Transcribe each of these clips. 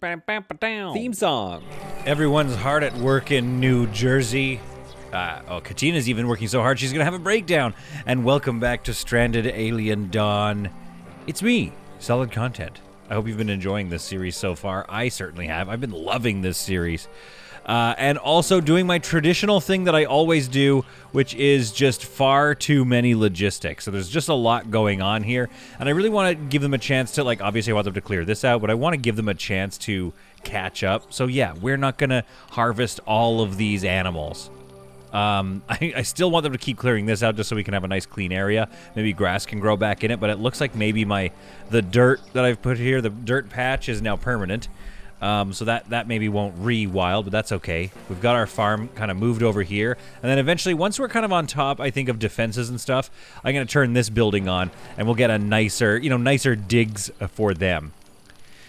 Theme song. Everyone's hard at work in New Jersey. Katina's even working so hard she's gonna have a breakdown. And welcome back to Stranded Alien Dawn. It's me, Solid Content. I hope you've been enjoying this series so far. I certainly have. I've been loving this series. And also doing my traditional thing that I always do, which is just far too many logistics. So there's just a lot going on here. And I really want to give them a chance to, like, obviously I want them to clear this out, but I want to give them a chance to catch up. So yeah, we're not going to harvest all of these animals. I still want them to keep clearing this out just so we can have a nice clean area. Maybe grass can grow back in it, but it looks like maybe the dirt that I've put here, the dirt patch, is now permanent. So that maybe won't re-wild, but that's okay. We've got our farm kind of moved over here. And then eventually, once we're kind of on top, I think, of defenses and stuff, I'm going to turn this building on, and we'll get a nicer digs for them.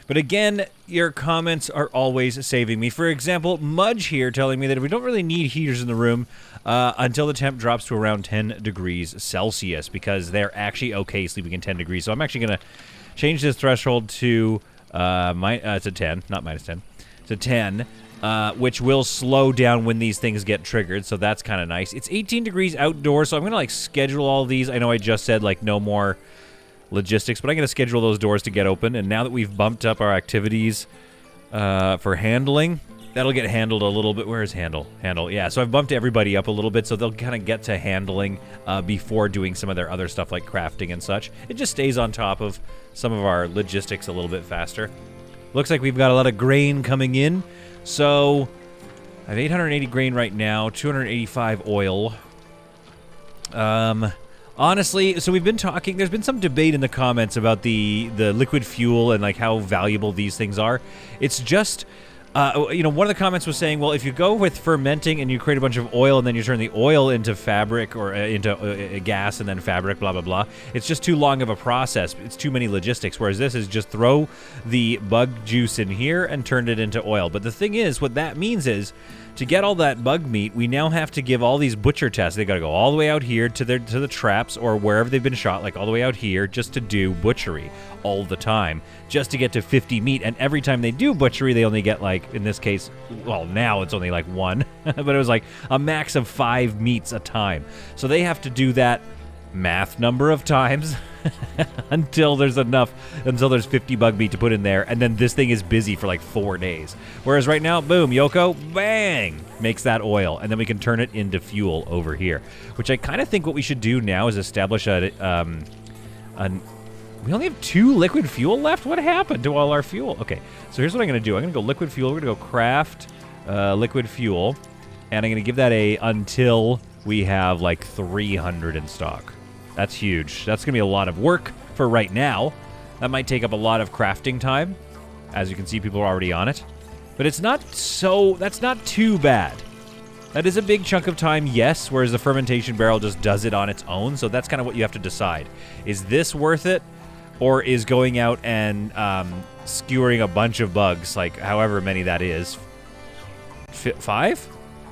But again, your comments are always saving me. For example, Mudge here telling me that we don't really need heaters in the room until the temp drops to around 10 degrees Celsius, because they're actually okay sleeping in 10 degrees. So I'm actually going to change this threshold to... it's a 10, not minus 10. It's a 10, which will slow down when these things get triggered, so that's kind of nice. It's 18 degrees outdoors, so I'm going to, like, schedule all these. I know I just said, like, no more logistics, but I'm going to schedule those doors to get open, and now that we've bumped up our activities for handling, that'll get handled a little bit. Where is handle? Handle, yeah, so I've bumped everybody up a little bit, so they'll kind of get to handling before doing some of their other stuff like crafting and such. It just stays on top of some of our logistics a little bit faster. Looks like we've got a lot of grain coming in. So I have 880 grain right now, 285 oil. Honestly, so we've been talking, there's been some debate in the comments about the liquid fuel and like how valuable these things are. It's just... one of the comments was saying, well, if you go with fermenting and you create a bunch of oil and then you turn the oil into fabric or into gas and then fabric, blah, blah, blah, it's just too long of a process. It's too many logistics, whereas this is just throw the bug juice in here and turn it into oil. But the thing is, what that means is, to get all that bug meat, we now have to give all these butcher tests. They got to go all the way out here to the traps or wherever they've been shot, like all the way out here, just to do butchery all the time, just to get to 50 meat. And every time they do butchery, they only get, like, in this case, well, now it's only like 1, but it was like a max of 5 meats a time. So they have to do that math number of times until there's 50 bug meat to put in there, and then this thing is busy for like 4 days. Whereas right now, boom, Yoko, bang, makes that oil, and then we can turn it into fuel over here, which I kind of think what we should do now is establish we only have 2 liquid fuel left? What happened to all our fuel? Okay, so here's what I'm going to do. I'm going to go liquid fuel. We're going to go craft liquid fuel, and I'm going to give that until we have like 300 in stock. That's huge. That's going to be a lot of work for right now. That might take up a lot of crafting time. As you can see, people are already on it. But that's not too bad. That is a big chunk of time, yes, whereas the fermentation barrel just does it on its own. So that's kind of what you have to decide. Is this worth it? Or is going out and skewering a bunch of bugs, like however many that is, 5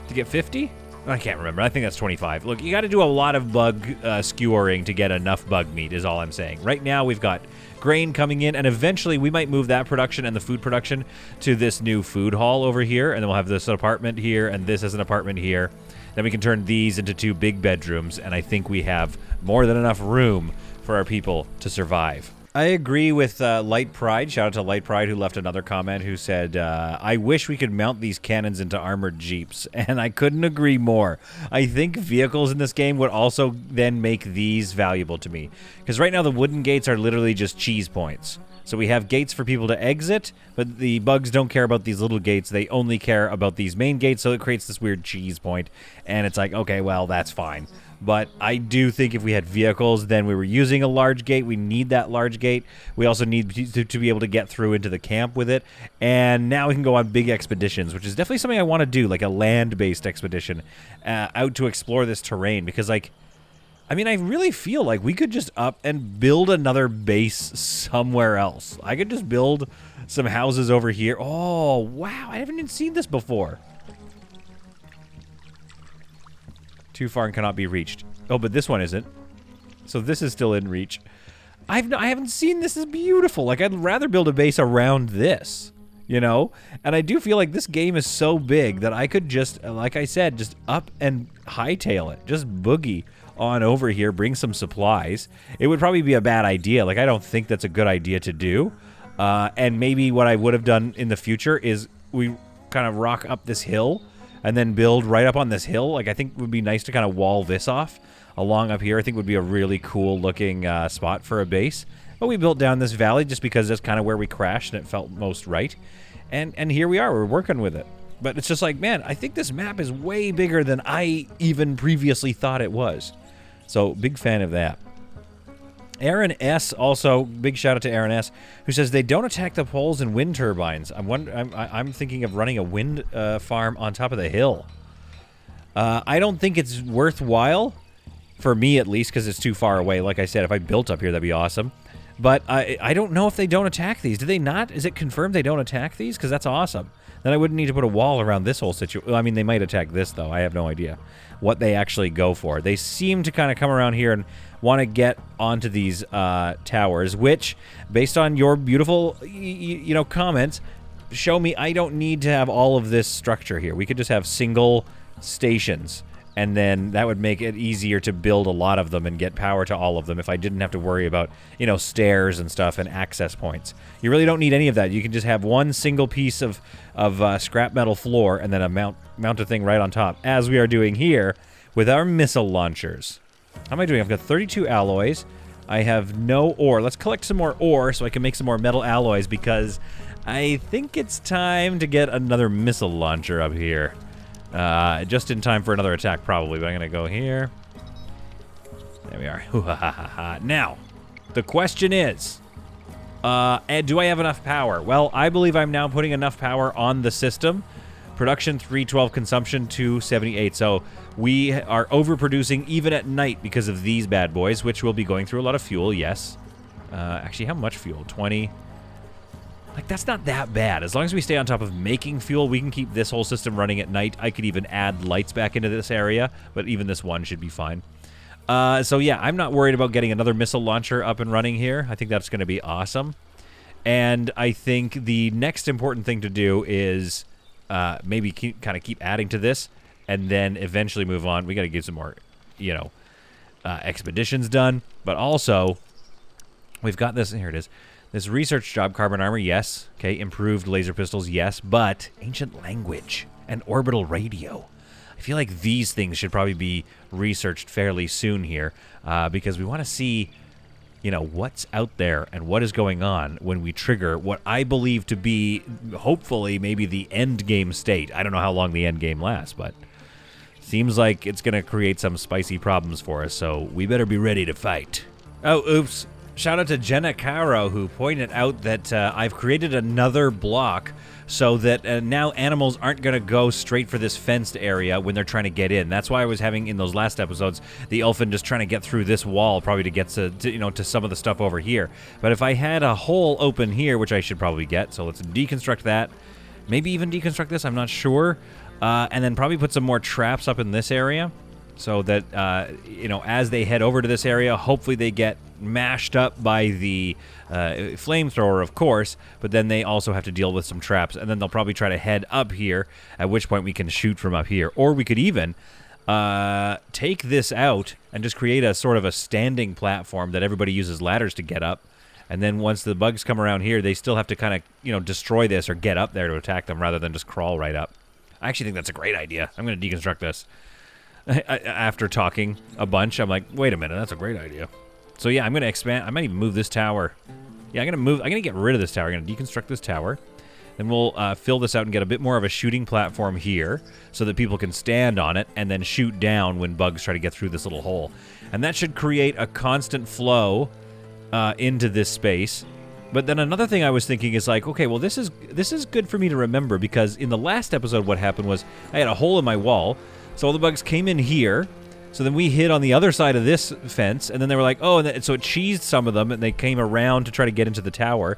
to get 50? I can't remember. I think that's 25. Look, you got to do a lot of bug skewering to get enough bug meat is all I'm saying. Right now we've got grain coming in, and eventually we might move that production and the food production to this new food hall over here, and then we'll have this apartment here and this as an apartment here. Then we can turn these into 2 big bedrooms, and I think we have more than enough room for our people to survive. I agree with Light Pride. Shout out to Light Pride, who left another comment who said, I wish we could mount these cannons into armored jeeps, and I couldn't agree more. I think vehicles in this game would also then make these valuable to me, because right now the wooden gates are literally just cheese points. So we have gates for people to exit, but the bugs don't care about these little gates. They only care about these main gates, so it creates this weird cheese point, and it's like, okay, well, that's fine. But I do think if we had vehicles, then we were using a large gate. We need that large gate. We also need to be able to get through into the camp with it. And now we can go on big expeditions, which is definitely something I want to do, like a land-based expedition out to explore this terrain. Because, like, I mean, I really feel like we could just up and build another base somewhere else. I could just build some houses over here. Oh, wow. I haven't even seen this before. Too far and cannot be reached. Oh, but this one isn't. So this is still in reach. I haven't seen this. Is beautiful. Like, I'd rather build a base around this. you know? And I do feel like this game is so big that I could just, like I said, just up and hightail it. Just boogie on over here, bring some supplies. It would probably be a bad idea. Like, I don't think that's a good idea to do. And maybe what I would have done in the future is we kind of rock up this hill and then build right up on this hill. Like, I think it would be nice to kind of wall this off along up here. I think would be a really cool looking spot for a base. But we built down this valley just because that's kind of where we crashed and it felt most right. And here we are. We're working with it. But it's just like, man, I think this map is way bigger than I even previously thought it was. So, big fan of that. Aaron S. also, big shout out to Aaron S., who says they don't attack the poles and wind turbines. I'm thinking of running a wind farm on top of the hill. I don't think it's worthwhile, for me at least, because it's too far away. Like I said, if I built up here, that'd be awesome. But I don't know if they don't attack these. Do they not? Is it confirmed they don't attack these? Because that's awesome. Then I wouldn't need to put a wall around this whole situation. I mean, they might attack this, though. I have no idea what they actually go for. They seem to kind of come around here and want to get onto these towers, which, based on your beautiful, comments, show me I don't need to have all of this structure here. We could just have single stations, and then that would make it easier to build a lot of them and get power to all of them if I didn't have to worry about, stairs and stuff and access points. You really don't need any of that. You can just have one single piece of scrap metal floor and then mount a thing right on top, as we are doing here with our missile launchers. How am I doing? I've got 32 alloys. I have no ore. Let's collect some more ore so I can make some more metal alloys, because I think it's time to get another missile launcher up here. Just in time for another attack, probably. But I'm going to go here. There we are. Now, the question is, do I have enough power? Well, I believe I'm now putting enough power on the system. Production 312, consumption 278. So we are overproducing even at night because of these bad boys, which will be going through a lot of fuel, yes. Actually, how much fuel? 20. Like, that's not that bad. As long as we stay on top of making fuel, we can keep this whole system running at night. I could even add lights back into this area, but even this one should be fine. So yeah, I'm not worried about getting another missile launcher up and running here. I think that's going to be awesome. And I think the next important thing to do is maybe keep adding to this, and then eventually move on. We got to get some more, expeditions done. But also, we've got this. Here it is. This research job, carbon armor, yes. Okay, improved laser pistols, yes. But ancient language and orbital radio. I feel like these things should probably be researched fairly soon here, because we want to see, what's out there and what is going on when we trigger what I believe to be, hopefully, maybe the end game state. I don't know how long the end game lasts, but seems like it's going to create some spicy problems for us, so we better be ready to fight. Oh, oops. Shout out to Jenna Caro, who pointed out that I've created another block so that now animals aren't going to go straight for this fenced area when they're trying to get in. That's why I was having, in those last episodes, the elfin just trying to get through this wall, probably to get to some of the stuff over here. But if I had a hole open here, which I should probably get, so let's deconstruct that. Maybe even deconstruct this, I'm not sure. And then probably put some more traps up in this area, so that, as they head over to this area, hopefully they get mashed up by the flamethrower, of course, but then they also have to deal with some traps, and then they'll probably try to head up here, at which point we can shoot from up here. Or we could even take this out and just create a sort of a standing platform that everybody uses ladders to get up, and then once the bugs come around here, they still have to kind of, destroy this or get up there to attack them rather than just crawl right up. I actually think that's a great idea. I'm going to deconstruct this. After talking a bunch, I'm like, wait a minute, that's a great idea. So yeah, I'm going to expand. I might even move this tower. Yeah, I'm going to get rid of this tower. I'm going to deconstruct this tower. Then we'll fill this out and get a bit more of a shooting platform here so that people can stand on it and then shoot down when bugs try to get through this little hole. And that should create a constant flow into this space. But then another thing I was thinking is like, okay, well, this is good for me to remember, because in the last episode what happened was I had a hole in my wall, so all the bugs came in here. So then we hid on the other side of this fence, and then they were like, oh, and so it cheesed some of them, and they came around to try to get into the tower.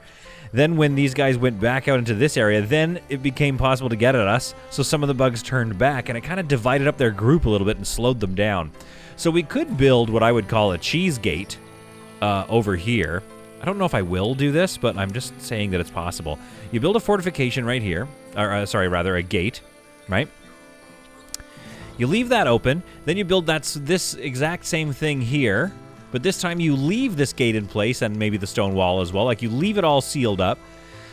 Then when these guys went back out into this area, then it became possible to get at us, so some of the bugs turned back, and it kind of divided up their group a little bit and slowed them down. So we could build what I would call a cheese gate over here, I don't know if I will do this, but I'm just saying that it's possible. You build a fortification right here. Or, sorry, rather, a gate, right? You leave that open. Then you build this exact same thing here. But this time you leave this gate in place and maybe the stone wall as well. Like, you leave it all sealed up.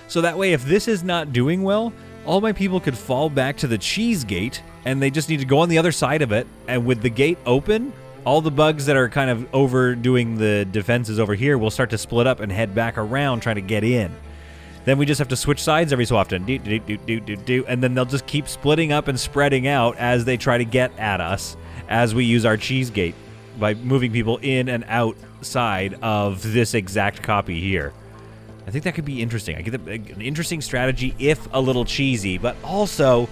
So that way, if this is not doing well, all my people could fall back to the cheese gate, and they just need to go on the other side of it. And with the gate open, all the bugs that are kind of overdoing the defenses over here will start to split up and head back around trying to get in. Then we just have to switch sides every so often. And then they'll just keep splitting up and spreading out as they try to get at us as we use our cheese gate by moving people in and outside of this exact copy here. I think that could be interesting. I get an interesting strategy if a little cheesy, but also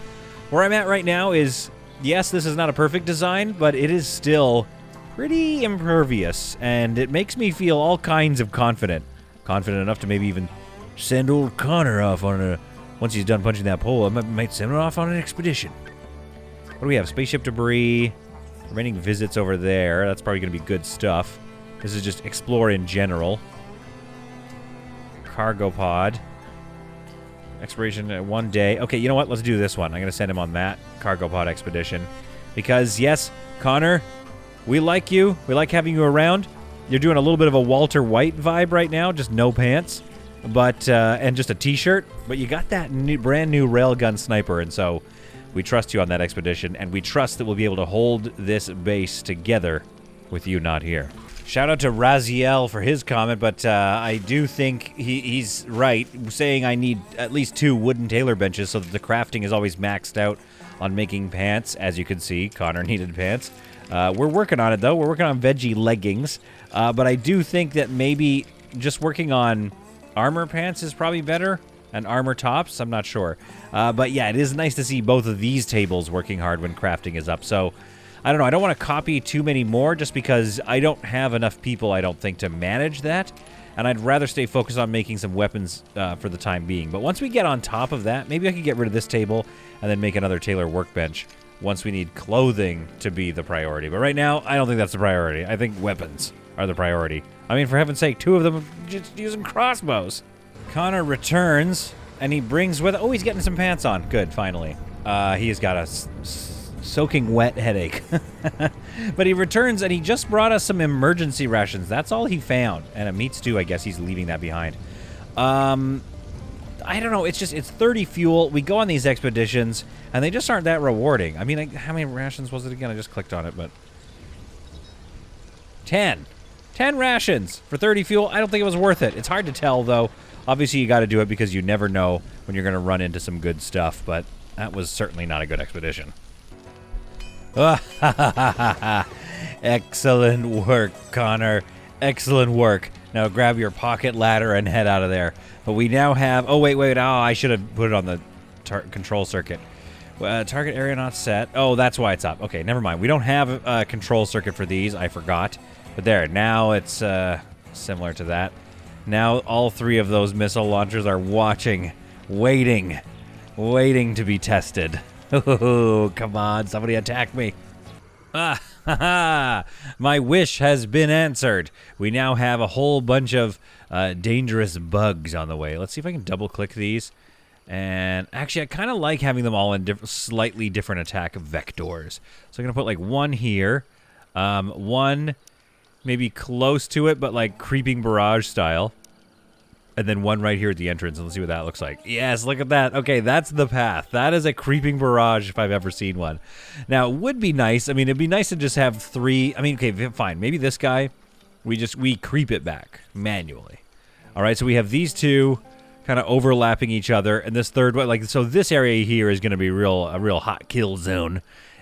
where I'm at right now is, yes, this is not a perfect design, but it is still pretty impervious, and it makes me feel all kinds of confident. Confident enough to maybe even send old Connor off on a... Once he's done punching that pole, I might send him off on an expedition. What do we have? Spaceship debris. Remaining visits over there. That's probably going to be good stuff. This is just explore in general. Cargo pod. Exploration 1 day. Okay, you know what? Let's do this one. I'm going to send him on that cargo pod expedition. Because, yes, Connor... We like you. We like having you around. You're doing a little bit of a Walter White vibe right now, just no pants, but and just a t-shirt. But you got that brand new railgun sniper, and so we trust you on that expedition, and we trust that we'll be able to hold this base together with you not here. Shout out to Raziel for his comment, but I do think he's right, saying I need at least 2 wooden tailor benches so that the crafting is always maxed out on making pants. As you can see, Connor needed pants. We're working on it, though. We're working on veggie leggings. But I do think that maybe just working on armor pants is probably better. And armor tops, I'm not sure. But yeah, it is nice to see both of these tables working hard when crafting is up. So, I don't know. I don't want to copy too many more just because I don't have enough people, I don't think, to manage that. And I'd rather stay focused on making some weapons for the time being. But once we get on top of that, maybe I could get rid of this table and then make another tailor workbench. Once we need clothing to be the priority. But right now, I don't think that's the priority. I think weapons are the priority. I mean, for heaven's sake, 2 of them are just using crossbows. Connor returns, and he brings with... Oh, he's getting some pants on. Good, finally. He has got a soaking wet headache. But he returns, and he just brought us some emergency rations. That's all he found. And a meat stew, I guess he's leaving that behind. I don't know, it's 30 fuel. We go on these expeditions, and they just aren't that rewarding. I mean, how many rations was it again? I just clicked on it, but... 10. 10 rations for 30 fuel. I don't think it was worth it. It's hard to tell, though. Obviously, you got to do it because you never know when you're going to run into some good stuff, but that was certainly not a good expedition. Excellent work, Connor. Excellent work. Now grab your pocket ladder and head out of there. But we now have... Oh, wait. Oh, I should have put it on the control circuit. Target area not set. Oh, that's why it's up. Okay, never mind. We don't have a control circuit for these. I forgot. But there, now it's similar to that. Now all 3 of those missile launchers are watching, waiting to be tested. Oh, come on, somebody attack me. Ah, ha, ha. My wish has been answered. We now have a whole bunch of dangerous bugs on the way. Let's see if I can double-click these. And actually, I kind of like having them all in slightly different attack vectors. So I'm going to put like 1 here, 1 maybe close to it, but like creeping barrage style. And then 1 right here at the entrance, and let's see what that looks like. Yes, look at that. Okay, that's the path. That is a creeping barrage if I've ever seen one. Now, it would be nice. I mean, it'd be nice to just have 3. I mean, okay, fine. Maybe this guy, we creep it back manually. All right, so we have these 2 kind of overlapping each other, and this third one, like, so this area here is going to be a real hot kill zone.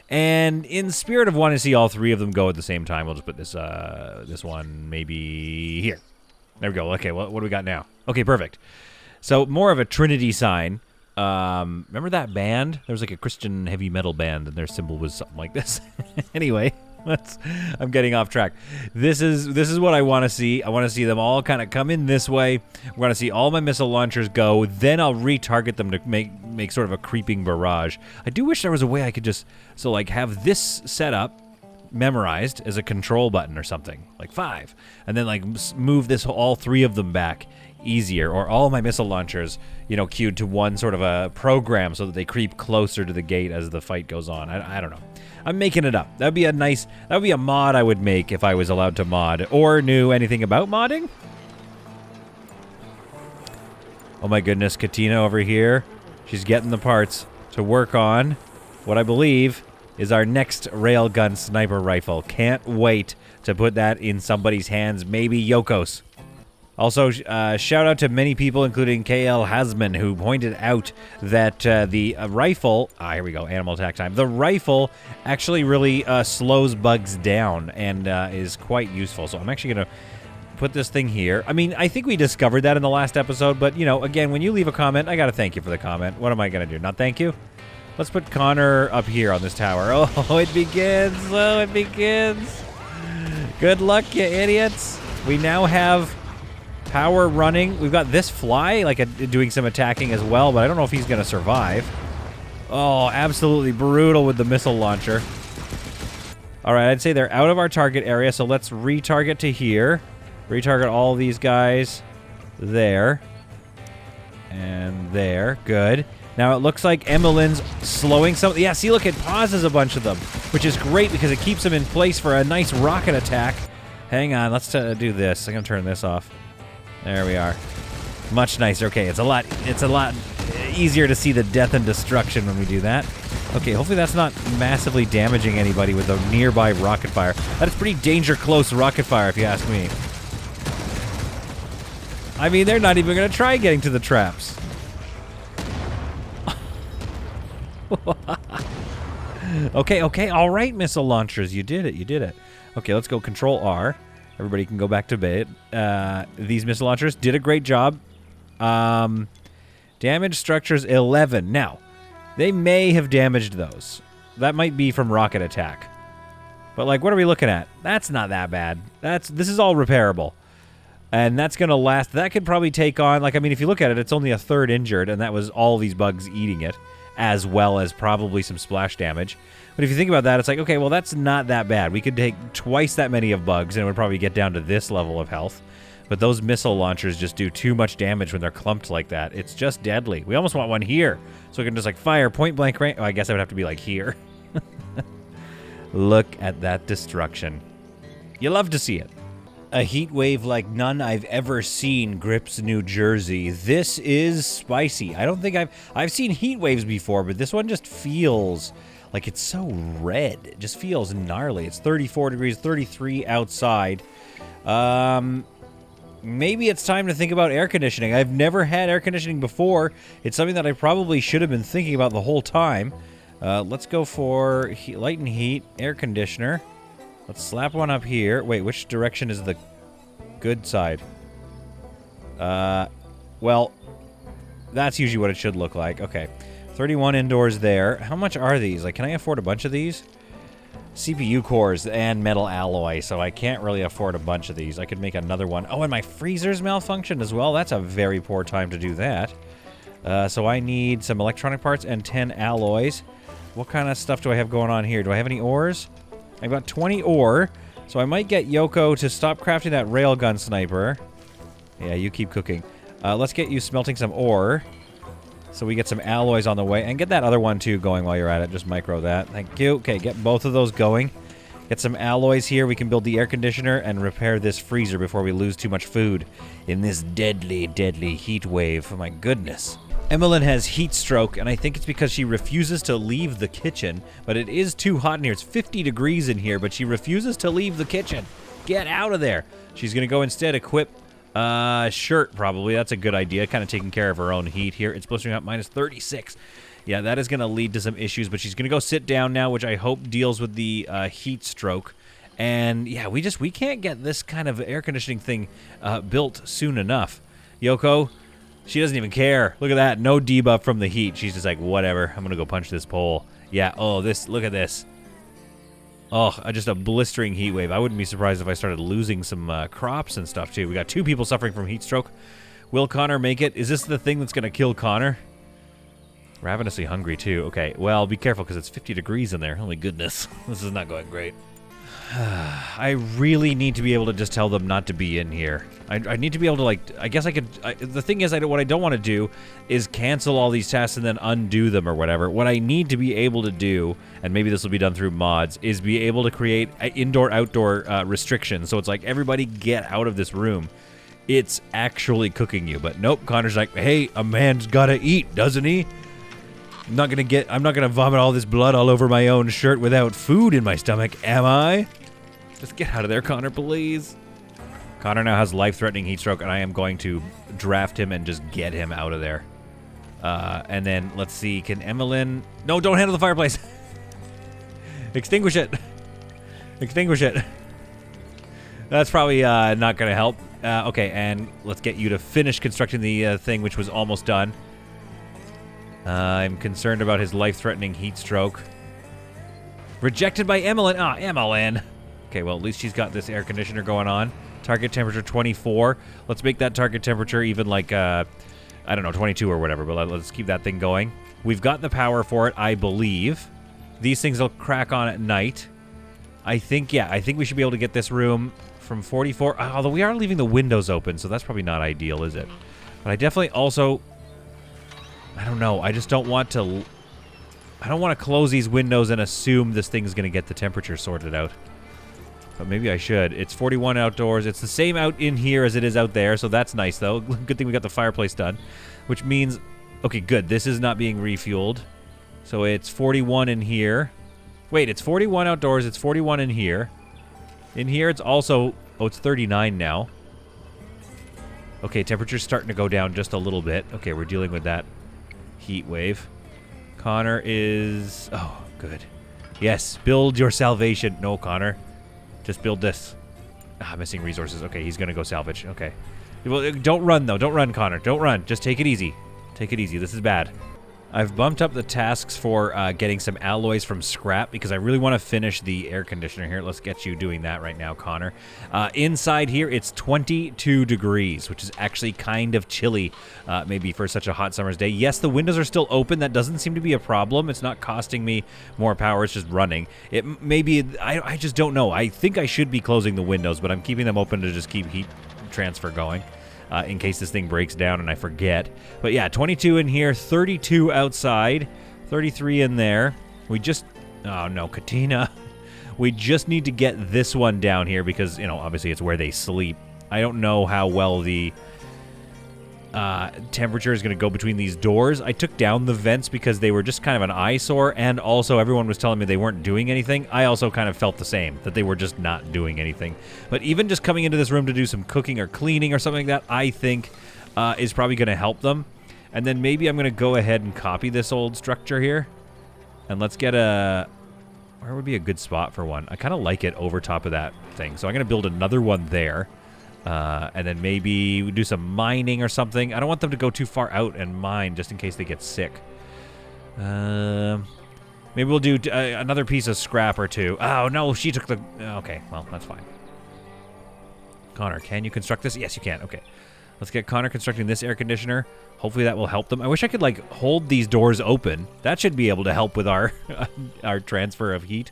And in spirit of wanting to see all 3 of them go at the same time, we'll just put this one maybe here. There we go. Okay, what do we got now? Okay, perfect. So more of a Trinity sign. Remember that band? There was like a Christian heavy metal band, and their symbol was something like this. Anyway, I'm getting off track. This is what I want to see. I want to see them all kind of come in this way. We're going to see all my missile launchers go. Then I'll retarget them to make sort of a creeping barrage. I do wish there was a way I could just like have this set up. memorized as a control button or something, like 5, and then like move all 3 of them back easier, or all my missile launchers, you know, queued to one sort of a program so that they creep closer to the gate as the fight goes on. I don't know. I'm making it up. That would be a mod I would make if I was allowed to mod or knew anything about modding. Oh my goodness, Katina over here. She's getting the parts to work on what I believe is our next railgun sniper rifle. Can't wait to put that in somebody's hands, maybe Yoko's. Also, shout out to many people, including KL Hasman, who pointed out that the rifle... here we go, animal attack time. The rifle actually really slows bugs down and is quite useful. So I'm actually going to put this thing here. I mean, I think we discovered that in the last episode, but, you know, again, when you leave a comment, I got to thank you for the comment. What am I going to do? Not thank you? Let's put Connor up here on this tower. Oh, it begins. Oh, it begins. Good luck, you idiots. We now have power running. We've got this fly, like, doing some attacking as well, but I don't know if he's going to survive. Oh, absolutely brutal with the missile launcher. All right, I'd say they're out of our target area, so let's retarget to here. Retarget all these guys there. And there. Good. Now, it looks like Emmeline's slowing some... Yeah, see, look, it pauses a bunch of them, which is great because it keeps them in place for a nice rocket attack. Hang on, let's do this. I'm going to turn this off. There we are. Much nicer. Okay, it's a lot easier to see the death and destruction when we do that. Okay, hopefully that's not massively damaging anybody with a nearby rocket fire. That is pretty danger close rocket fire, if you ask me. I mean, they're not even going to try getting to the traps. Okay, all right, missile launchers, you did it. Okay, let's go Control R. Everybody can go back to bed. These missile launchers did a great job. Damage structures 11. Now, they may have damaged those. That might be from rocket attack. But, like, what are we looking at? That's not that bad. This is all repairable. And that's going to last. That could probably take on, like, I mean, if you look at it, it's only a third injured, and that was all these bugs eating it, as well as probably some splash damage. But if you think about that, it's like, okay, well, that's not that bad. We could take twice that many of bugs, and it would probably get down to this level of health. But those missile launchers just do too much damage when they're clumped like that. It's just deadly. We almost want one here, so we can just, like, fire point-blank range. Oh, I guess I would have to be, like, here. Look at that destruction. You love to see it. A heat wave like none I've ever seen grips New Jersey. This is spicy. I don't think I've seen heat waves before, but this one just feels like it's so red. It just feels gnarly. It's 34 degrees, 33 outside. Maybe it's time to think about air conditioning. I've never had air conditioning before. It's something that I probably should have been thinking about the whole time. Let's go for light and heat, air conditioner. Let's slap one up here. Wait, which direction is the good side? Well, that's usually what it should look like. Okay. 31 indoors there. How much are these? Like, can I afford a bunch of these? CPU cores and metal alloy, so I can't really afford a bunch of these. I could make another one. Oh, and my freezer's malfunctioned as well. That's a very poor time to do that. So I need some electronic parts and 10 alloys. What kind of stuff do I have going on here? Do I have any ores? I've got 20 ore, so I might get Yoko to stop crafting that railgun sniper. Yeah, you keep cooking. Let's get you smelting some ore, so we get some alloys on the way. And get that other one, too, going while you're at it. Just micro that. Thank you. Okay, get both of those going. Get some alloys here. We can build the air conditioner and repair this freezer before we lose too much food in this deadly, deadly heat wave. Oh, my goodness. Emmeline has heat stroke, and I think it's because she refuses to leave the kitchen. But it is too hot in here. It's 50 degrees in here, but she refuses to leave the kitchen. Get out of there. She's going to go instead equip shirt, probably. That's a good idea. Kind of taking care of her own heat here. It's blistering up minus 36. Yeah, that is going to lead to some issues, but she's going to go sit down now, which I hope deals with the heat stroke. And, yeah, we can't get this kind of air conditioning thing built soon enough. Yoko... She doesn't even care. Look at that. No debuff from the heat. She's just like, whatever. I'm going to go punch this pole. Yeah. Oh, look at this. Oh, just a blistering heat wave. I wouldn't be surprised if I started losing some crops and stuff, too. We got 2 people suffering from heat stroke. Will Connor make it? Is this the thing that's going to kill Connor? Ravenously hungry, too. Okay. Well, be careful because it's 50 degrees in there. Oh, my goodness. This is not going great. I really need to be able to just tell them not to be in here. I need to be able to, like, I guess I could... the thing is, what I don't want to do is cancel all these tasks and then undo them or whatever. What I need to be able to do, and maybe this will be done through mods, is be able to create indoor-outdoor restrictions. So it's like, everybody get out of this room. It's actually cooking you. But nope, Connor's like, hey, a man's gotta eat, doesn't he? I'm not gonna vomit all this blood all over my own shirt without food in my stomach, am I? Just get out of there, Connor, please. Connor now has life-threatening heat stroke, and I am going to draft him and just get him out of there. And then, let's see, can Emmeline... No, don't handle the fireplace! Extinguish it! Extinguish it! That's probably not going to help. Okay, and let's get you to finish constructing the thing, which was almost done. I'm concerned about his life-threatening heat stroke. Rejected by Emmeline! Ah, Emmeline! Okay, well, at least she's got this air conditioner going on. Target temperature 24. Let's make that target temperature even like, I don't know, 22 or whatever, but let's keep that thing going. We've got the power for it, I believe. These things will crack on at night. I think we should be able to get this room from 44. Although we are leaving the windows open, so that's probably not ideal, is it? But I definitely also... I don't know. I just don't want to... I don't want to close these windows and assume this thing's going to get the temperature sorted out. But maybe I should. It's 41 outdoors. It's the same out in here as it is out there, so that's nice, though. Good thing we got the fireplace done. Which means... Okay, good. This is not being refueled. So it's 41 in here. Wait, it's 41 outdoors. It's 41 in here. In here, it's also... Oh, it's 39 now. Okay, temperature's starting to go down just a little bit. Okay, we're dealing with that heat wave. Connor is... Oh, good. Yes, build your salvation. No, Connor. Just build this. Ah, missing resources. Okay, he's gonna go salvage. Okay. Well, don't run, though. Don't run, Connor. Don't run. Just take it easy. Take it easy. This is bad. I've bumped up the tasks for getting some alloys from scrap because I really want to finish the air conditioner here. Let's get you doing that right now, Connor. Inside here, it's 22 degrees, which is actually kind of chilly, maybe for such a hot summer's day. Yes, the windows are still open. That doesn't seem to be a problem. It's not costing me more power. It's just running. It maybe I just don't know. I think I should be closing the windows, but I'm keeping them open to just keep heat transfer going. In case this thing breaks down and I forget. But yeah, 22 in here, 32 outside, 33 in there. We just... Oh, no, Katina. We just need to get this one down here because, you know, obviously it's where they sleep. I don't know how well the temperature is going to go between these doors. I took down the vents because they were just kind of an eyesore, and also everyone was telling me they weren't doing anything. I also kind of felt the same, that they were just not doing anything. But even just coming into this room to do some cooking or cleaning or something like that, I think is probably going to help them. And then maybe I'm going to go ahead and copy this old structure here. And let's get a... Where would be a good spot for one? I kind of like it over top of that thing. So I'm going to build another one there. And then maybe we do some mining or something. I don't want them to go too far out and mine just in case they get sick. Maybe we'll do another piece of scrap or two. Oh, no, she took the... Okay, well, that's fine. Connor, can you construct this? Yes, you can. Okay. Let's get Connor constructing this air conditioner. Hopefully that will help them. I wish I could, like, hold these doors open. That should be able to help with our, our transfer of heat.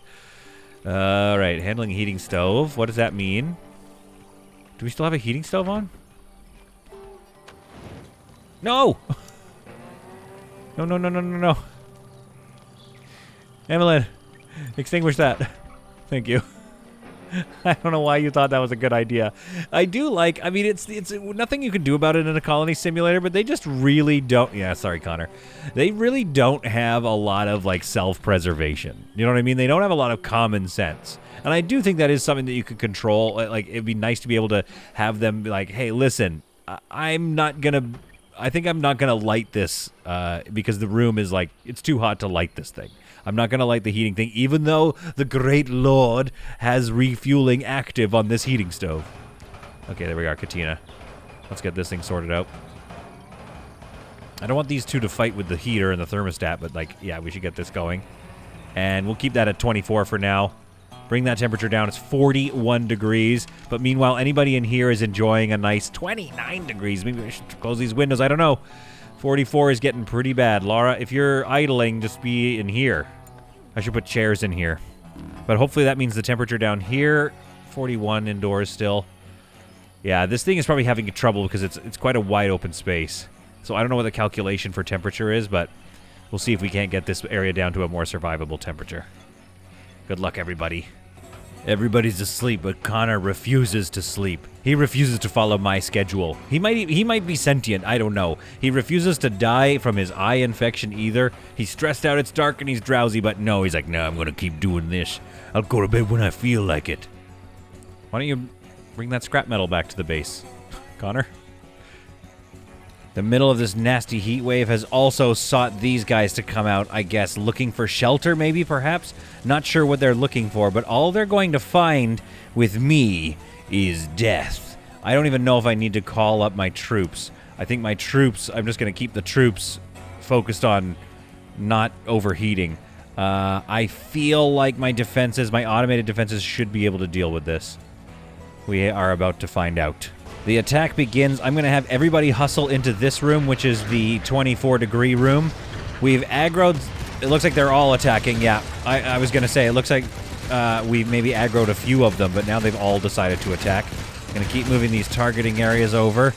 All right, handling heating stove. What does that mean? Do we still have a heating stove on? No! No, no, no, no, no, no. Emmeline, extinguish that. Thank you. I don't know why you thought that was a good idea. I do like, I mean, it's nothing you can do about it in a colony simulator, but they just really don't, yeah, sorry, Connor. They really don't have a lot of, like, self-preservation. You know what I mean? They don't have a lot of common sense. And I do think that is something that you could control. Like, it'd be nice to be able to have them be like, hey, listen, I think I'm not going to light this because the room is like, it's too hot to light this thing. I'm not going to light the heating thing, even though the great Lord has refueling active on this heating stove. Okay, there we are, Katina. Let's get this thing sorted out. I don't want these two to fight with the heater and the thermostat, but, like, yeah, we should get this going. And we'll keep that at 24 for now. Bring that temperature down. It's 41 degrees. But meanwhile, anybody in here is enjoying a nice 29 degrees. Maybe I should close these windows. I don't know. 44 is getting pretty bad. Laura, if you're idling, just be in here. I should put chairs in here. But hopefully that means the temperature down here, 41 indoors still. Yeah, this thing is probably having trouble because it's quite a wide open space. So I don't know what the calculation for temperature is, but we'll see if we can't get this area down to a more survivable temperature. Good luck, everybody. Everybody's asleep, but Connor refuses to sleep. He refuses to follow my schedule. He might be sentient, I don't know. He refuses to die from his eye infection either. He's stressed out, it's dark, and he's drowsy, but no, he's like, no, I'm gonna keep doing this. I'll go to bed when I feel like it. Why don't you bring that scrap metal back to the base, Connor? The middle of this nasty heat wave has also sought these guys to come out, I guess, looking for shelter, maybe, perhaps? Not sure what they're looking for, but all they're going to find with me is death. I don't even know if I need to call up my troops. I think my troops, I'm just going to keep the troops focused on not overheating. I feel like my defenses, my automated defenses, should be able to deal with this. We are about to find out. The attack begins. I'm going to have everybody hustle into this room, which is the 24-degree room. We've aggroed. It looks like they're all attacking. Yeah, I was going to say, it looks like we've maybe aggroed a few of them, but now they've all decided to attack. I'm going to keep moving these targeting areas over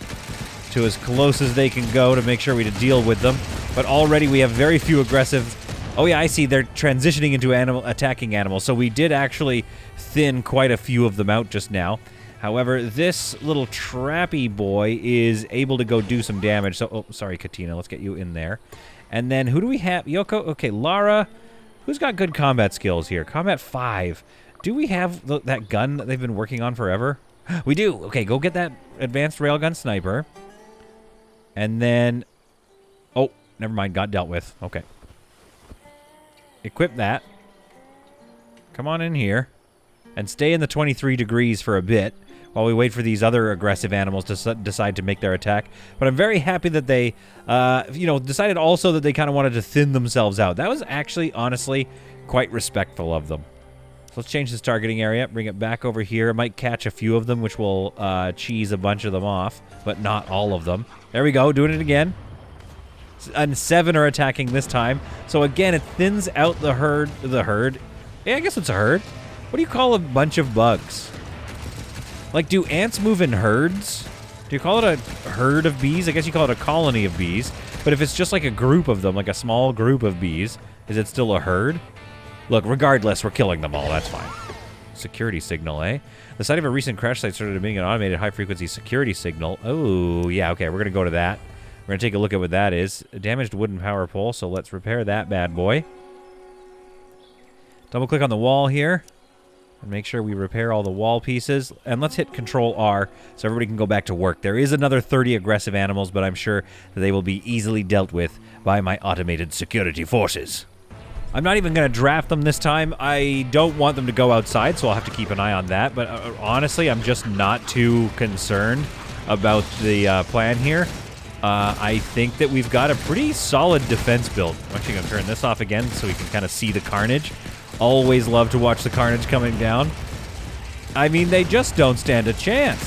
to as close as they can go to make sure we deal with them. But already we have very few aggressive... Oh yeah, I see. They're transitioning into attacking animals. So we did actually thin quite a few of them out just now. However, this little trappy boy is able to go do some damage. So, oh, sorry, Katina. Let's get you in there. And then, who do we have? Yoko? Okay, Lara. Who's got good combat skills here? Combat 5. Do we have that gun that they've been working on forever? We do. Okay, go get that advanced railgun sniper. And then... Oh, never mind. Got dealt with. Okay. Equip that. Come on in here. And stay in the 23 degrees for a bit, while we wait for these other aggressive animals to decide to make their attack. But I'm very happy that they, decided also that they kind of wanted to thin themselves out. That was actually, honestly, quite respectful of them. So let's change this targeting area, bring it back over here. I might catch a few of them, which will cheese a bunch of them off, but not all of them. There we go, doing it again. And 7 are attacking this time. So again, it thins out the herd. Yeah, I guess it's a herd. What do you call a bunch of bugs? Like, do ants move in herds? Do you call it a herd of bees? I guess you call it a colony of bees. But if it's just like a group of them, like a small group of bees, is it still a herd? Look, regardless, we're killing them all. That's fine. Security signal, eh? The site of a recent crash site started emitting an automated high-frequency security signal. Oh, yeah, okay, we're going to go to that. We're going to take a look at what that is. A damaged wooden power pole, so let's repair that bad boy. Double-click on the wall here. And make sure we repair all the wall pieces. And let's hit Control-R so everybody can go back to work. There is another 30 aggressive animals, but I'm sure that they will be easily dealt with by my automated security forces. I'm not even going to draft them this time. I don't want them to go outside, so I'll have to keep an eye on that. But honestly, I'm just not too concerned about the plan here. I think that we've got a pretty solid defense build. I'm actually going to turn this off again so we can kind of see the carnage. Always love to watch the carnage coming down. I mean, they just don't stand a chance.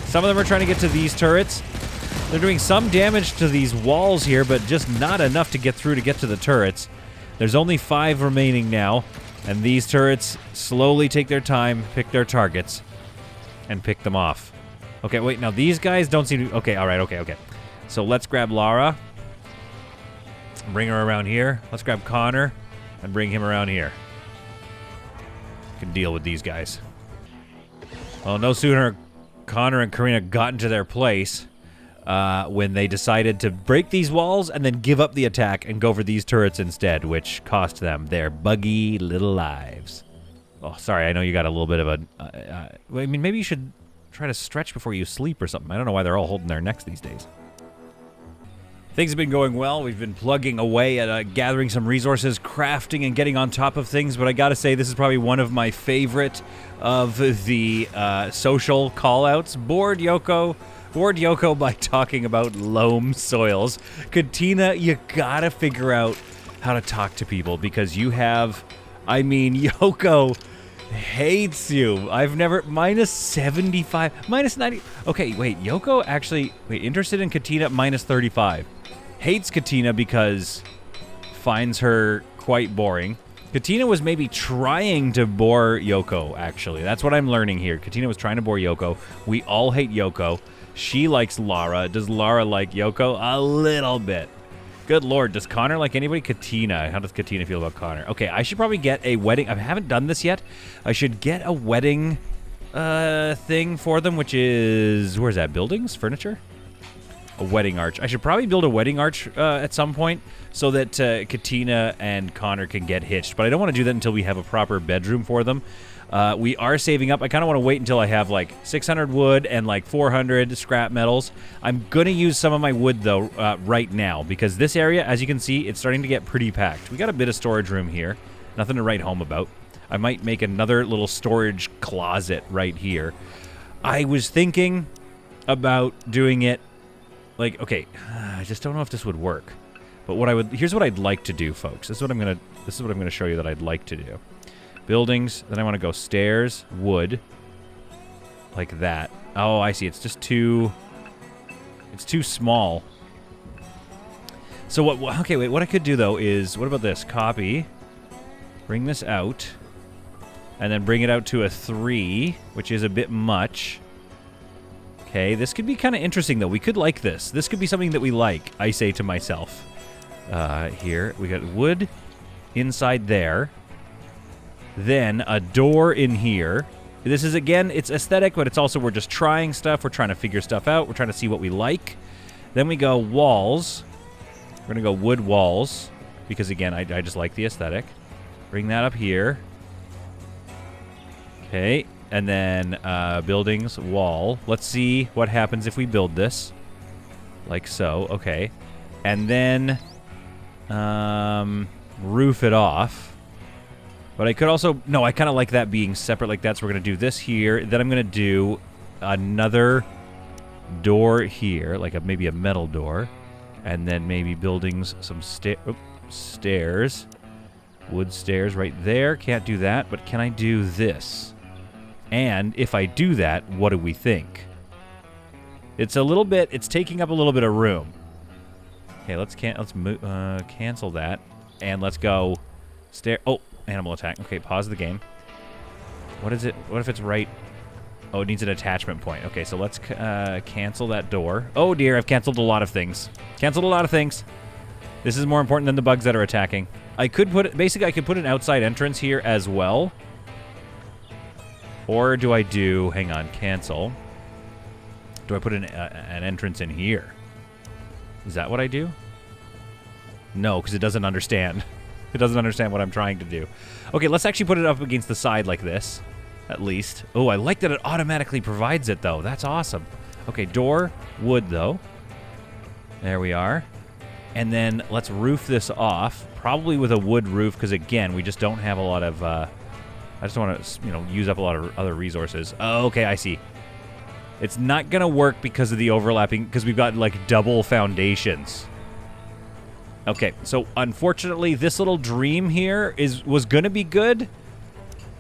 Some of them are trying to get to these turrets. They're doing some damage to these walls here, but just not enough to get through to get to the turrets. There's only 5 remaining now, and these turrets slowly take their time, pick their targets, and pick them off. Okay, wait, now these guys don't seem to... Okay, all right, okay. So let's grab Lara. Bring her around here. Let's grab Connor and bring him around here. Can deal with these guys. Well, no sooner Connor and Karina got into their place when they decided to break these walls and then give up the attack and go for these turrets instead, which cost them their buggy little lives. Oh, sorry, I know you got a little bit of a... I mean, maybe you should try to stretch before you sleep or something. I don't know why they're all holding their necks these days. Things have been going well. We've been plugging away at gathering some resources, crafting, and getting on top of things. But I gotta say, this is probably one of my favorite of the social call-outs. Bored Yoko by talking about loam soils. Katina, you gotta figure out how to talk to people because you have... I mean, Yoko hates you. I've never... minus 75... minus 90... Okay, wait. Yoko actually... Wait, interested in Katina, minus 35. Hates Katina because finds her quite boring. Katina was maybe trying to bore Yoko, actually. That's what I'm learning here. Katina was trying to bore Yoko. We all hate Yoko. She likes Lara. Does Lara like Yoko? A little bit. Good lord, does Connor like anybody? Katina. How does Katina feel about Connor? Okay, I should probably get a wedding. I haven't done this yet. I should get a wedding thing for them, which is... Where's that? Buildings? Furniture? A wedding arch. I should probably build a wedding arch at some point so that Katina and Connor can get hitched. But I don't want to do that until we have a proper bedroom for them. We are saving up. I kind of want to wait until I have like 600 wood and like 400 scrap metals. I'm going to use some of my wood though right now because this area, as you can see, it's starting to get pretty packed. We got a bit of storage room here. Nothing to write home about. I might make another little storage closet right here. I was thinking about doing it like, okay, I just don't know if this would work. But here's what I'd like to do, folks. This is what I'm gonna show you that I'd like to do. Buildings, then I want to go stairs, wood, like that. Oh, I see. It's just too small. So what? Okay, wait. What I could do though is, what about this? Copy, bring this out, and then bring it out to a 3, which is a bit much. Okay, this could be kind of interesting though. We could like this. This could be something that we like. I say to myself. Here we got wood inside there. Then a door in here. This is, again, it's aesthetic, but it's also we're just trying stuff. We're trying to figure stuff out. We're trying to see what we like. Then we go walls. We're going to go wood walls because, again, I just like the aesthetic. Bring that up here. Okay. And then buildings, wall. Let's see what happens if we build this. Like so. Okay. And then roof it off. But I could also... No, I kind of like that being separate like that. So we're going to do this here. Then I'm going to do another door here. Like maybe a metal door. And then maybe buildings, some stairs. Wood stairs right there. Can't do that. But can I do this? And if I do that, what do we think? It's a little bit... It's taking up a little bit of room. Okay, let's cancel that. And let's go... Oh, animal attack. Okay, pause the game. What is it? What if it's right? Oh, it needs an attachment point. Okay, so let's cancel that door. Oh dear, I've canceled a lot of things. Canceled a lot of things. This is more important than the bugs that are attacking. I could put... Basically, I could put an outside entrance here as well. Or do I do... Hang on, cancel. Do I put an entrance in here? Is that what I do? No, because it doesn't understand. It doesn't understand what I'm trying to do. Okay, let's actually put it up against the side like this, at least. Oh, I like that it automatically provides it, though. That's awesome. Okay, door, wood, though. There we are. And then let's roof this off, probably with a wood roof, because, again, we just don't have a lot of... I just don't want to, use up a lot of other resources. Oh, okay, I see. It's not going to work because of the overlapping, because we've got, like, double foundations. Okay, so unfortunately, this little dream here was going to be good.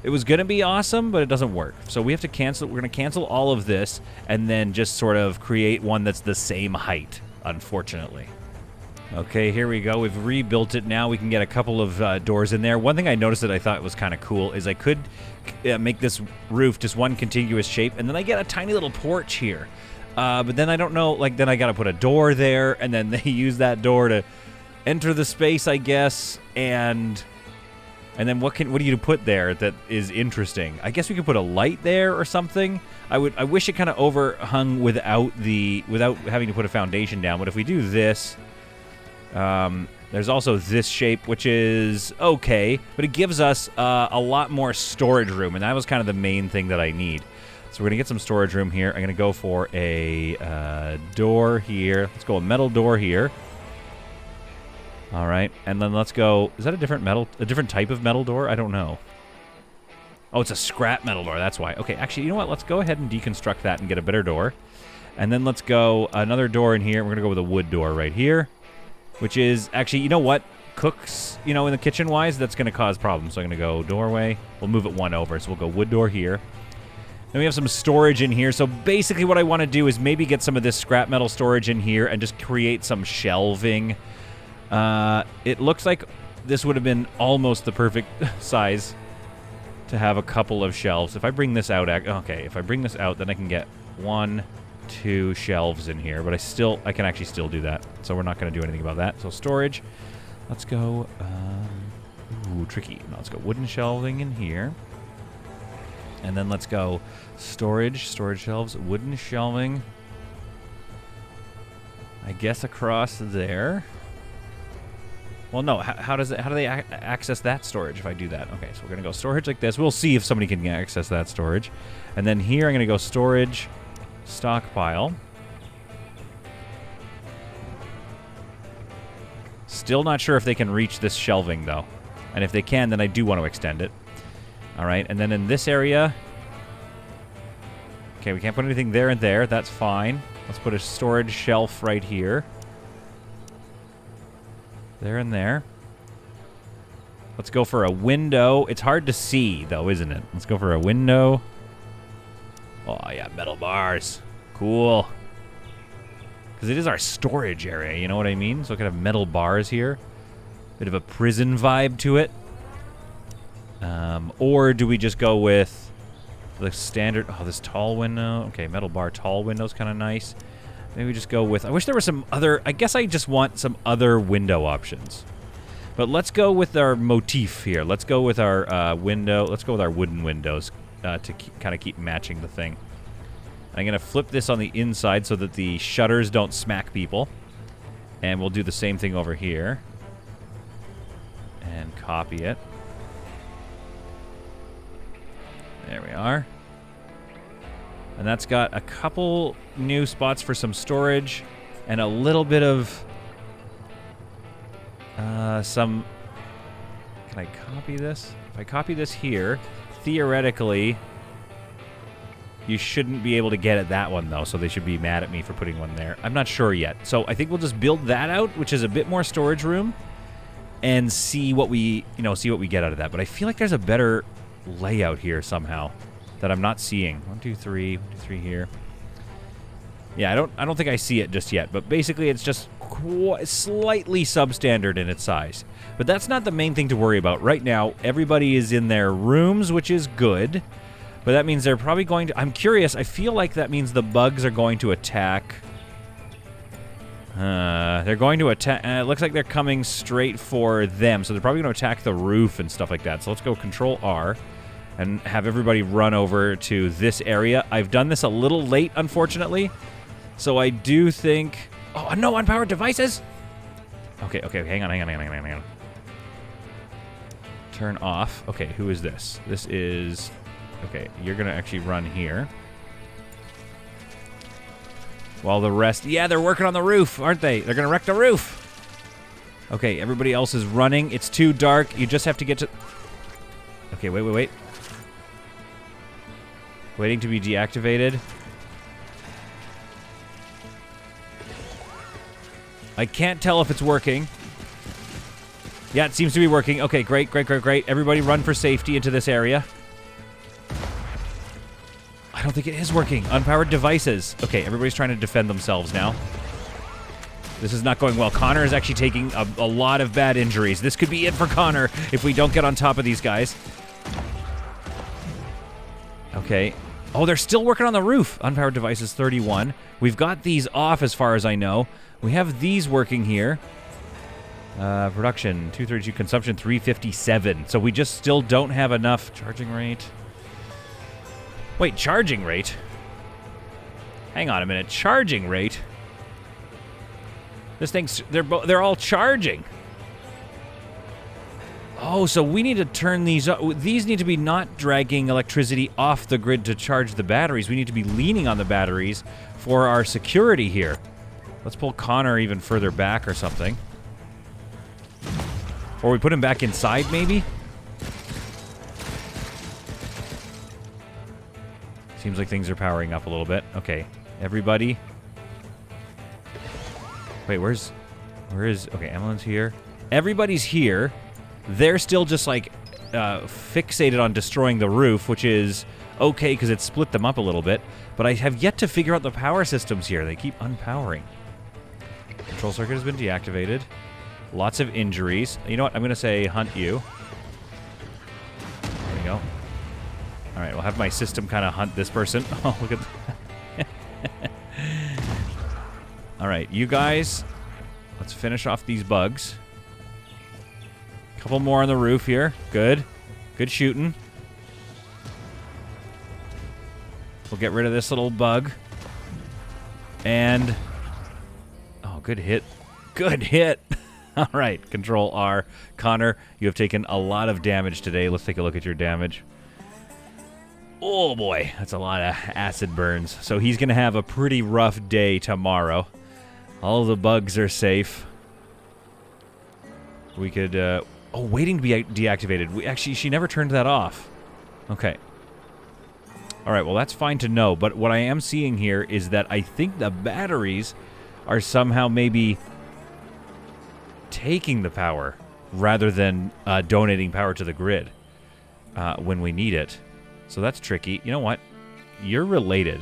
It was going to be awesome, but it doesn't work. So we have to cancel. We're going to cancel all of this and then just sort of create one that's the same height, unfortunately. Okay, here we go. We've rebuilt it now. We can get a couple of doors in there. One thing I noticed that I thought was kind of cool is I could make this roof just one contiguous shape, and then I get a tiny little porch here. But then I don't know, like, then I got to put a door there, and then they use that door to enter the space, I guess, and then what do you put there that is interesting? I guess we could put a light there or something. I wish it kind of overhung without having to put a foundation down. But if we do this, there's also this shape, which is okay, but it gives us a lot more storage room, and that was kind of the main thing that I need. So we're gonna get some storage room here. I'm gonna go for a door here. Let's go a metal door here. All right, and then let's go... Is that a different type of metal door? I don't know. Oh, it's a scrap metal door, that's why. Okay, actually, you know what? Let's go ahead and deconstruct that and get a better door. And then let's go another door in here. We're going to go with a wood door right here, which is... Actually, you know what? Cooks, in the kitchen-wise, that's going to cause problems. So I'm going to go doorway. We'll move it one over, so we'll go wood door here. Then we have some storage in here. So basically what I want to do is maybe get some of this scrap metal storage in here and just create some shelving. It looks like this would have been almost the perfect size to have a couple of shelves. If I bring this out, okay, if I bring this out, then I can get 1, 2 shelves in here, but I can actually still do that. So we're not going to do anything about that. So storage, let's go, ooh, tricky. No, let's go wooden shelving in here. And then let's go storage shelves, wooden shelving, I guess across there. Well, no, how do they access that storage if I do that? Okay, so we're going to go storage like this. We'll see if somebody can access that storage. And then here I'm going to go storage, stockpile. Still not sure if they can reach this shelving, though. And if they can, then I do want to extend it. All right, and then in this area... Okay, we can't put anything there and there. That's fine. Let's put a storage shelf right here. There and there. Let's go for a window. It's hard to see, though, isn't it? Let's go for a window. Oh, yeah, metal bars. Cool. Because it is our storage area, you know what I mean? So we can have metal bars here. Bit of a prison vibe to it. Or do we just go with the standard... Oh, this tall window. Okay, metal bar tall window's kind of nice. Maybe we just go with... I wish there were some other... I guess I just want some other window options. But let's go with our motif here. Let's go with our window. Let's go with our wooden windows to kind of keep matching the thing. I'm going to flip this on the inside so that the shutters don't smack people. And we'll do the same thing over here. And copy it. There we are. And that's got a couple new spots for some storage and a little bit of some... Can I copy this? If I copy this here, theoretically, you shouldn't be able to get at that one, though, so they should be mad at me for putting one there. I'm not sure yet. So I think we'll just build that out, which is a bit more storage room, and see what we, see what we get out of that. But I feel like there's a better layout here somehow that I'm not seeing. 1, 2, 3. 1, 2, 3 here. Yeah, I don't think I see it just yet, but basically it's just slightly substandard in its size. But that's not the main thing to worry about. Right now, everybody is in their rooms, which is good, but that means they're probably going to... I'm curious, I feel like that means the bugs are going to attack... they're going to attack... it looks like they're coming straight for them, so they're probably going to attack the roof and stuff like that. So let's go Control R and have everybody run over to this area. I've done this a little late, unfortunately. So I do think... Oh, no, unpowered devices! Okay, hang on. Turn off. Okay, who is this? This is... Okay, you're going to actually run here. While the rest... Yeah, they're working on the roof, aren't they? They're going to wreck the roof. Okay, everybody else is running. It's too dark. You just have to get to... Okay, wait. Waiting to be deactivated. I can't tell if it's working. Yeah, it seems to be working. Okay, great. Everybody run for safety into this area. I don't think it is working. Unpowered devices. Okay, everybody's trying to defend themselves now. This is not going well. Connor is actually taking a lot of bad injuries. This could be it for Connor if we don't get on top of these guys. Okay. Oh, they're still working on the roof. Unpowered devices 31. We've got these off as far as I know. We have these working here. Production 232, consumption 357. So we just still don't have enough charging rate. Wait, charging rate? Hang on a minute. Charging rate? This thing's... They're all charging. Oh, so we need to turn these up. These need to be not dragging electricity off the grid to charge the batteries. We need to be leaning on the batteries for our security here. Let's pull Connor even further back or something. Or we put him back inside, maybe? Seems like things are powering up a little bit. Okay, everybody. Wait, where is... Okay, Emmeline's here. Everybody's here. They're still just, like, fixated on destroying the roof, which is okay because it split them up a little bit. But I have yet to figure out the power systems here. They keep unpowering. Control circuit has been deactivated. Lots of injuries. You know what? I'm going to say hunt you. There we go. All right, we'll have my system kind of hunt this person. Oh, look at that. All right, you guys, let's finish off these bugs. Couple more on the roof here. Good. Good shooting. We'll get rid of this little bug. And... oh, good hit. Good hit. All right, Control R. Connor, you have taken a lot of damage today. Let's take a look at your damage. Oh, boy. That's a lot of acid burns. So he's going to have a pretty rough day tomorrow. All of the bugs are safe. We could... oh, waiting to be deactivated. Actually, she never turned that off. Okay. All right, well, that's fine to know. But what I am seeing here is that I think the batteries are somehow maybe taking the power rather than donating power to the grid when we need it. So that's tricky. You know what? You're related.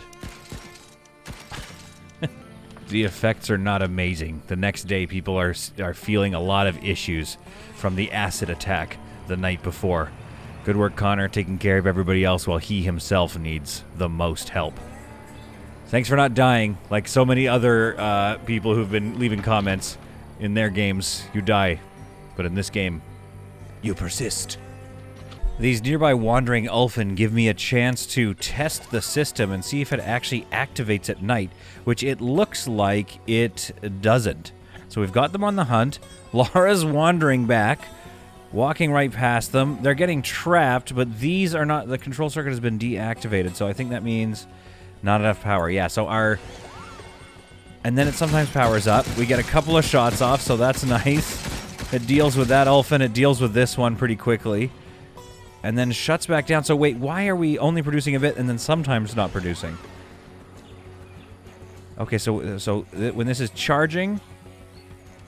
The effects are not amazing. The next day, people are feeling a lot of issues from the acid attack the night before. Good work, Connor, taking care of everybody else while he himself needs the most help. Thanks for not dying. Like so many other people who've been leaving comments in their games, you die. But in this game, you persist. These nearby wandering Ulfin give me a chance to test the system and see if it actually activates at night, which it looks like it doesn't. So we've got them on the hunt. Laura's wandering back, walking right past them. They're getting trapped, but these are not... the control circuit has been deactivated, so I think that means not enough power. Yeah, so our... and then it sometimes powers up. We get a couple of shots off, so that's nice. It deals with that Ulfin. It deals with this one pretty quickly. And then shuts back down. So wait, why are we only producing a bit and then sometimes not producing? Okay, so when this is charging,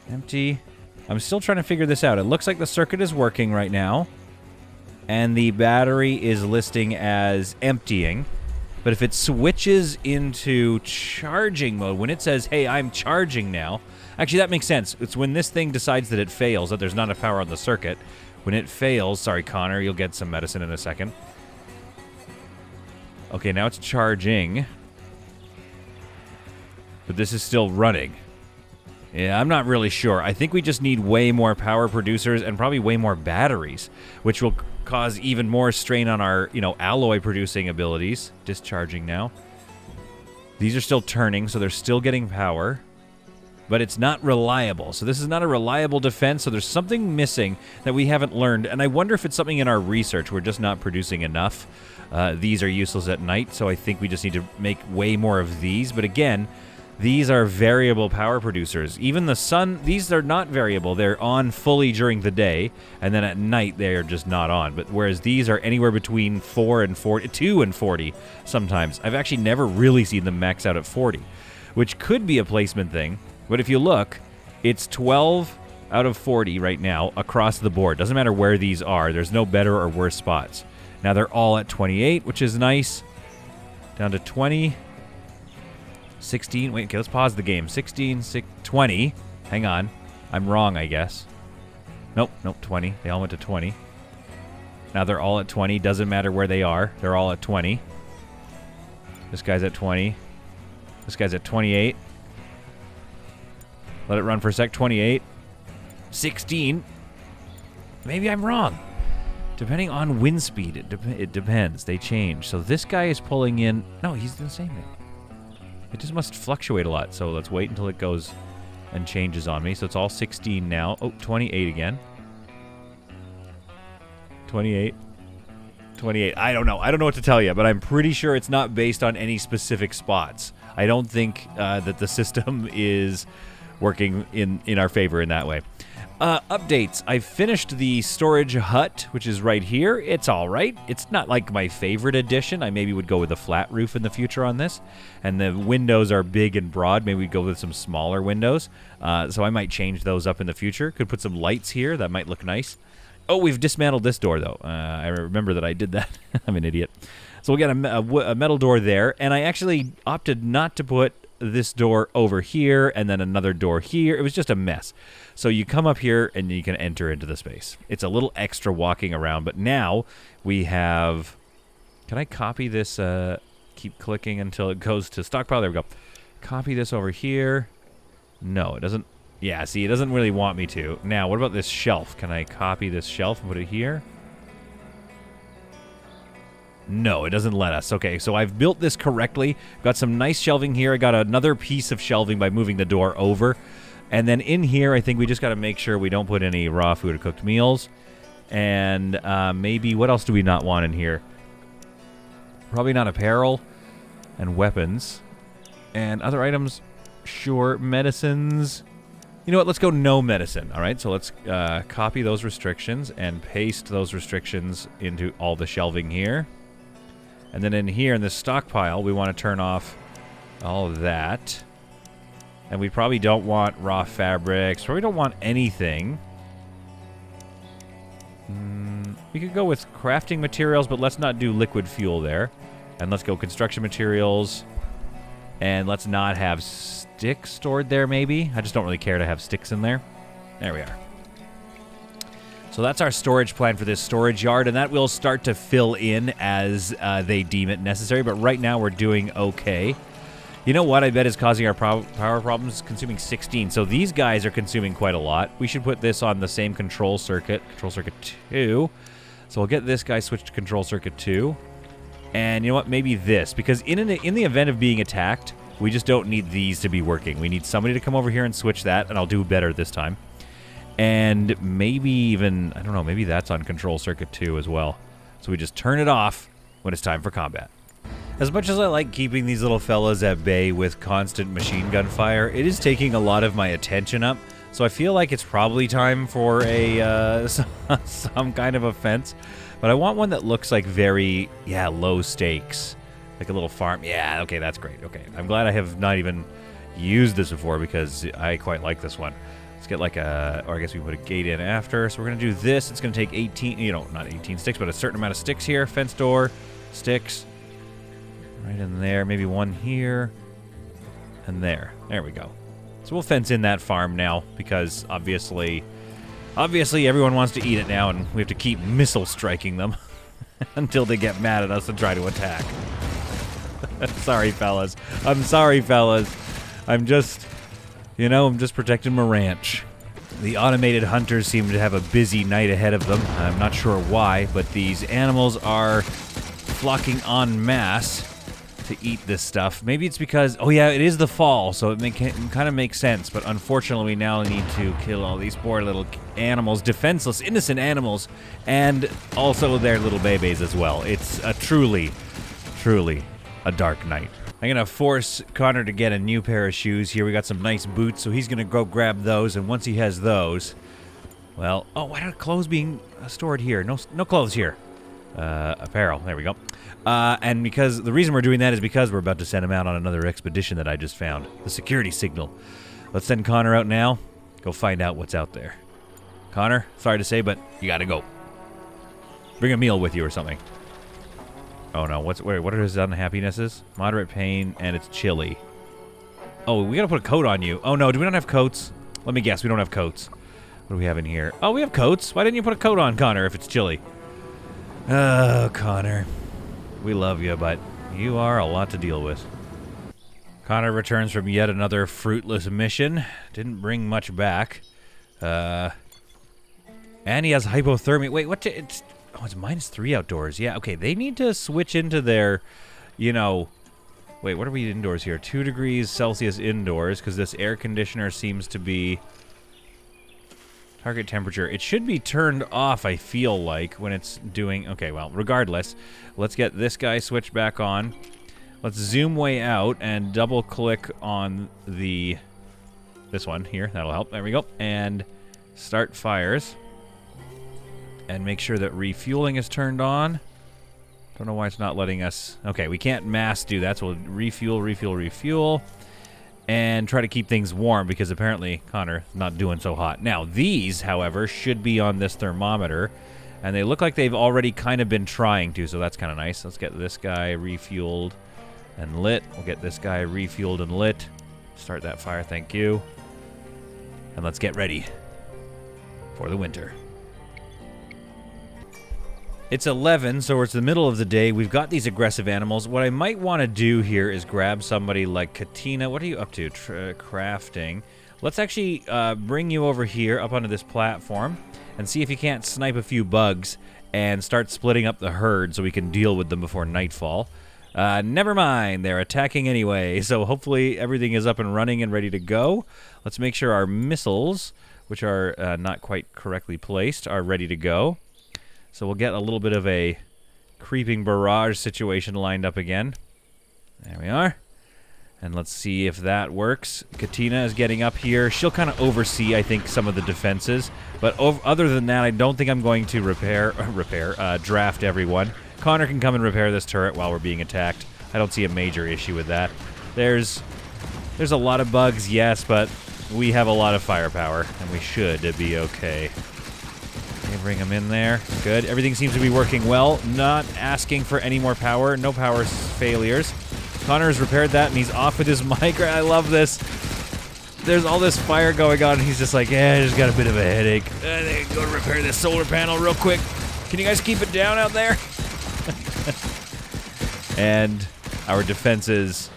empty. I'm still trying to figure this out. It looks like the circuit is working right now, and the battery is listing as emptying. But if it switches into charging mode, when it says, hey, I'm charging now, actually that makes sense. It's when this thing decides that it fails, that there's not enough power on the circuit. When it fails, sorry, Connor, you'll get some medicine in a second. Okay, now it's charging. But this is still running. Yeah, I'm not really sure. I think we just need way more power producers and probably way more batteries, which will cause even more strain on our, alloy producing abilities. Discharging now. These are still turning, so they're still getting power. But it's not reliable. So this is not a reliable defense, so there's something missing that we haven't learned. And I wonder if it's something in our research. We're just not producing enough. These are useless at night, so I think we just need to make way more of these. But again, these are variable power producers. Even the sun, these are not variable. They're on fully during the day, and then at night they are just not on. But whereas these are anywhere between 4 and 40, 2 and 40 sometimes. I've actually never really seen them max out at 40, which could be a placement thing. But if you look, it's 12 out of 40 right now across the board. Doesn't matter where these are. There's no better or worse spots. Now they're all at 28, which is nice. Down to 20. 16. Wait, okay, let's pause the game. 16, 20. Hang on. I'm wrong, I guess. Nope, 20. They all went to 20. Now they're all at 20. Doesn't matter where they are. They're all at 20. This guy's at 20. This guy's at 28. Let it run for a sec. 28. 16. Maybe I'm wrong. Depending on wind speed, it depends. They change. So this guy is pulling in... no, he's the same thing. It just must fluctuate a lot. So let's wait until it goes and changes on me. So it's all 16 now. Oh, 28 again. 28. 28. I don't know. I don't know what to tell you, but I'm pretty sure it's not based on any specific spots. I don't think that the system is working in our favor in that way. Updates. I finished the storage hut, which is right here. It's all right. It's not like my favorite addition. I maybe would go with a flat roof in the future on this. And the windows are big and broad. Maybe we'd go with some smaller windows. So I might change those up in the future. Could put some lights here. That might look nice. Oh, we've dismantled this door, though. I remember that I did that. I'm an idiot. So we'll get a metal door there. And I actually opted not to put this door over here and then another door here. It was just a mess. So you come up here and you can enter into the space. It's a little extra walking around, but now we have... Can I copy this? Keep clicking until it goes to stockpile. There we go. Copy this over here. No, it doesn't. Yeah, see, it doesn't really want me to. Now, what about this shelf? Can I copy this shelf and put it here? No, it doesn't let us. Okay, so I've built this correctly. Got some nice shelving here. I got another piece of shelving by moving the door over. And then in here, I think we just got to make sure we don't put any raw food or cooked meals. And maybe, what else do we not want in here? Probably not apparel and weapons. And other items, sure. Medicines. You know what? Let's go no medicine. All right, so let's copy those restrictions and paste those restrictions into all the shelving here. And then in here, in this stockpile, we want to turn off all of that. And we probably don't want raw fabrics. Probably don't want anything. We could go with crafting materials, but let's not do liquid fuel there. And let's go construction materials. And let's not have sticks stored there, maybe. I just don't really care to have sticks in there. There we are. So that's our storage plan for this storage yard, and that will start to fill in as they deem it necessary. But right now, we're doing okay. You know what I bet is causing our power problems? Consuming 16. So these guys are consuming quite a lot. We should put this on the same control circuit 2. So we'll get this guy switched to control circuit 2. And you know what? Maybe this. Because in the event of being attacked, we just don't need these to be working. We need somebody to come over here and switch that, and I'll do better this time. And maybe even, I don't know, maybe that's on control circuit 2 as well. So we just turn it off when it's time for combat. As much as I like keeping these little fellas at bay with constant machine gun fire, it is taking a lot of my attention up. So I feel like it's probably time for a some kind of offense. But I want one that looks like very, low stakes. Like a little farm. Yeah, okay, that's great. Okay, I'm glad I have not even used this before because I quite like this one. Let's get like a, or I guess we put a gate in after. So we're going to do this. It's going to take 18, not 18 sticks, but a certain amount of sticks here. Fence door, sticks. Right in there. Maybe one here. And there. There we go. So we'll fence in that farm now because obviously everyone wants to eat it now and we have to keep missile striking them until they get mad at us and try to attack. Sorry, fellas. I'm sorry, fellas. I'm just protecting my ranch. The automated hunters seem to have a busy night ahead of them. I'm not sure why, but these animals are flocking en masse to eat this stuff. Maybe it's because, it is the fall, so it kind of makes sense. But unfortunately, we now need to kill all these poor little animals, defenseless, innocent animals, and also their little babies as well. It's a truly a dark night. I'm going to force Connor to get a new pair of shoes here. We got some nice boots, so he's going to go grab those, and once he has those, well, why are clothes being stored here? No clothes here. Apparel. There we go. And because the reason we're doing that is because we're about to send him out on another expedition that I just found. The security signal. Let's send Connor out now. Go find out what's out there. Connor, sorry to say, but you gotta go. Bring a meal with you or something. Oh no, what are his unhappinesses? Moderate pain, and it's chilly. Oh, we gotta put a coat on you. Oh no, do we not have coats? Let me guess, we don't have coats. What do we have in here? Oh, we have coats. Why didn't you put a coat on, Connor, if it's chilly? Oh, Connor. We love you, but you are a lot to deal with. Connor returns from yet another fruitless mission. Didn't bring much back. And he has hypothermia. Wait, it's -3 outdoors. Yeah, okay, they need to switch into their, wait, what are we indoors here? 2 degrees Celsius indoors, because this air conditioner seems to be target temperature. It should be turned off, I feel like, when it's doing... Okay, well, regardless, let's get this guy switched back on. Let's zoom way out and double-click on this one here. That'll help. There we go. And start fires. And make sure that refueling is turned on. Don't know why it's not letting us... Okay, we can't mass do that, so we'll refuel. And try to keep things warm because apparently Connor is not doing so hot. Now, these, however, should be on this thermometer. And they look like they've already kind of been trying to, so that's kind of nice. Let's get this guy refueled. and lit. We'll get this guy refueled and lit. Start that fire, thank you. And let's get ready for the winter. It's 11, so it's the middle of the day. We've got these aggressive animals. What I might want to do here is grab somebody like Katina. What are you up to? Crafting. Let's actually bring you over here up onto this platform and see if you can't snipe a few bugs and start splitting up the herd so we can deal with them before nightfall. Never mind, they're attacking anyway, so hopefully everything is up and running and ready to go. Let's make sure our missiles, which are not quite correctly placed, are ready to go. So we'll get a little bit of a creeping barrage situation lined up again. There we are. And let's see if that works. Katina is getting up here. She'll kind of oversee, I think, some of the defenses. But other than that, I don't think I'm going to draft everyone. Connor can come and repair this turret while we're being attacked. I don't see a major issue with that. There's a lot of bugs, yes, but we have a lot of firepower, and we should be okay. Okay, bring them in there. Good. Everything seems to be working well. Not asking for any more power. No power failures. Connor's repaired that, and he's off with his mic. I love this. There's all this fire going on, and he's just like, yeah, I just got a bit of a headache. Go to repair this solar panel real quick. Can you guys keep it down out there? And our defenses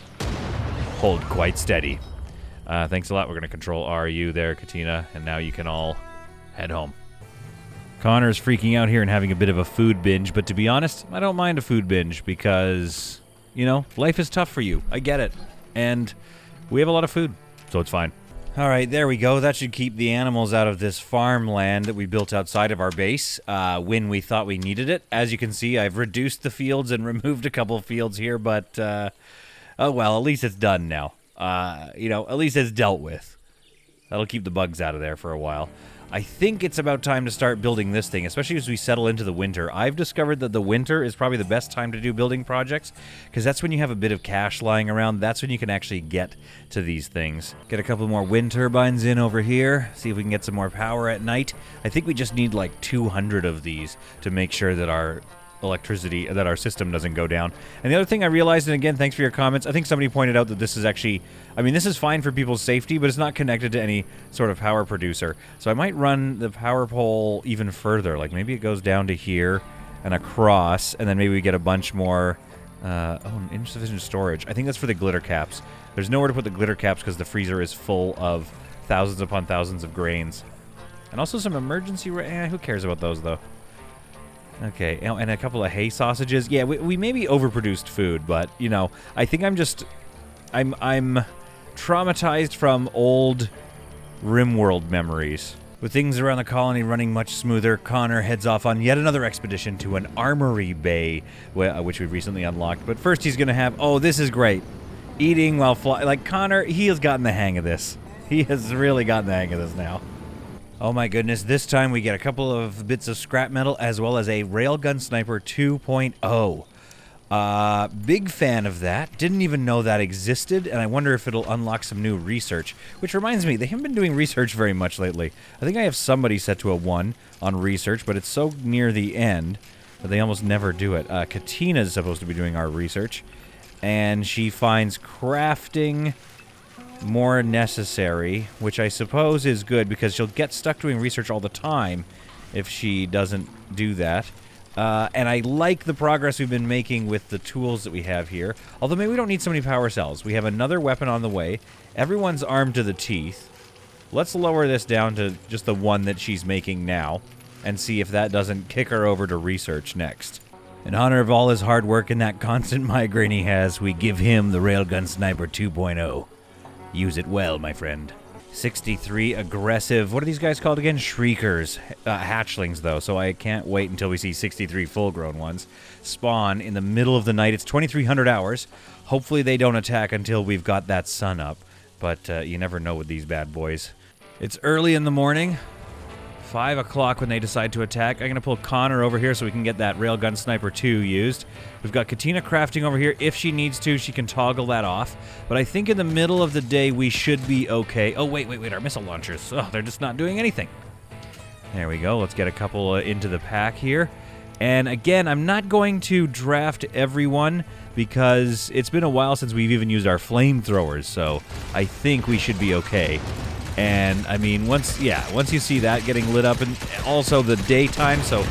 hold quite steady. Thanks a lot. We're going to control RU there, Katina, and now you can all head home. Connor's freaking out here and having a bit of a food binge, but to be honest, I don't mind a food binge because, you know, life is tough for you. I get it. And we have a lot of food, so it's fine. All right, there we go. That should keep the animals out of this farmland that we built outside of our base when we thought we needed it. As you can see, I've reduced the fields and removed a couple of fields here, but, oh well, at least it's done now. You know, at least it's dealt with. That'll keep the bugs out of there for a while. I think it's about time to start building this thing, especially as we settle into the winter. I've discovered that the winter is probably the best time to do building projects, because that's when you have a bit of cash lying around. That's when you can actually get to these things. Get a couple more wind turbines in over here, see if we can get some more power at night. I think we just need like 200 of these to make sure that our electricity, that our system doesn't go down. And the other thing I realized, and again, thanks for your comments, I think somebody pointed out that this is actually, I mean, this is fine for people's safety, but it's not connected to any sort of power producer. So I might run the power pole even further. Like maybe it goes down to here and across, and then maybe we get a bunch more, insufficient storage. I think that's for the glitter caps. There's nowhere to put the glitter caps because the freezer is full of thousands upon thousands of grains. And also some emergency, who cares about those though? Okay, and a couple of hay sausages. Yeah, we maybe overproduced food, but, you know, I think I'm traumatized from old RimWorld memories. With things around the colony running much smoother, Connor heads off on yet another expedition to an armory bay, which we recently unlocked. But first he's going to have, oh, this is great, eating while flying. Like, Connor, he has gotten the hang of this. He has really gotten the hang of this now. Oh my goodness, this time we get a couple of bits of scrap metal as well as a Railgun Sniper 2.0. Big fan of that. Didn't even know that existed, and I wonder if it'll unlock some new research. Which reminds me, they haven't been doing research very much lately. I think I have somebody set to a 1 on research, but it's so near the end that they almost never do it. Katina's supposed to be doing our research, and she finds crafting more necessary, which I suppose is good because she'll get stuck doing research all the time if she doesn't do that. And I like the progress we've been making with the tools that we have here, although maybe we don't need so many power cells. We have another weapon on the way. Everyone's armed to the teeth. Let's lower this down to just the one that she's making now and see if that doesn't kick her over to research next. In honor of all his hard work and that constant migraine he has, we give him the Railgun Sniper 2.0. Use it well, my friend. 63 aggressive. What are these guys called again? Shriekers. Hatchlings, though, so I can't wait until we see 63 full-grown ones spawn in the middle of the night. It's 2300 hours. Hopefully they don't attack until we've got that sun up, but you never know with these bad boys. It's early in the morning. 5 o'clock when they decide to attack. I'm going to pull Connor over here so we can get that Railgun Sniper 2 used. We've got Katina crafting over here. If she needs to, she can toggle that off. But I think in the middle of the day, we should be okay. Oh, wait. Our missile launchers. Oh, they're just not doing anything. There we go. Let's get a couple into the pack here. And again, I'm not going to draft everyone because it's been a while since we've even used our flamethrowers, so I think we should be okay. And I mean, once you see that getting lit up, and also the daytime, so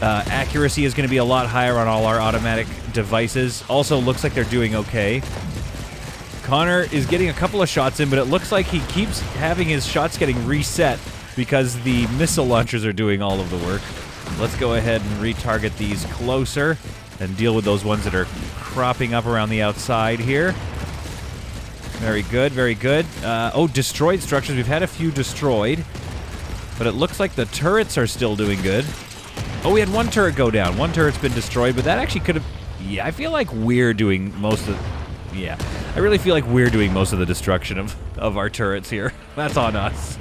accuracy is going to be a lot higher on all our automatic devices. Also, looks like they're doing okay. Connor is getting a couple of shots in, but it looks like he keeps having his shots getting reset because the missile launchers are doing all of the work. Let's go ahead and retarget these closer and deal with those ones that are cropping up around the outside here. Very good, very good. Oh, destroyed structures. We've had a few destroyed, but it looks like the turrets are still doing good. Oh, we had one turret go down. One turret's been destroyed, but that actually could have... Yeah, I feel like we're doing most of... Yeah, I really feel like we're doing most of the destruction of our turrets here. That's on us.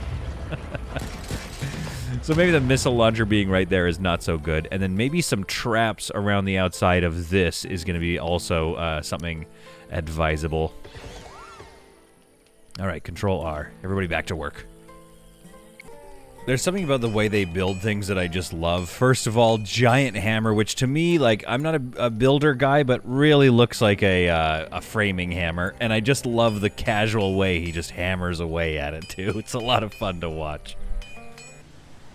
So maybe the missile launcher being right there is not so good. And then maybe some traps around the outside of this is going to be also something advisable. All right, Control R. Everybody back to work. There's something about the way they build things that I just love. First of all, giant hammer, which to me, like, I'm not a builder guy, but really looks like a framing hammer. And I just love the casual way he just hammers away at it, too. It's a lot of fun to watch.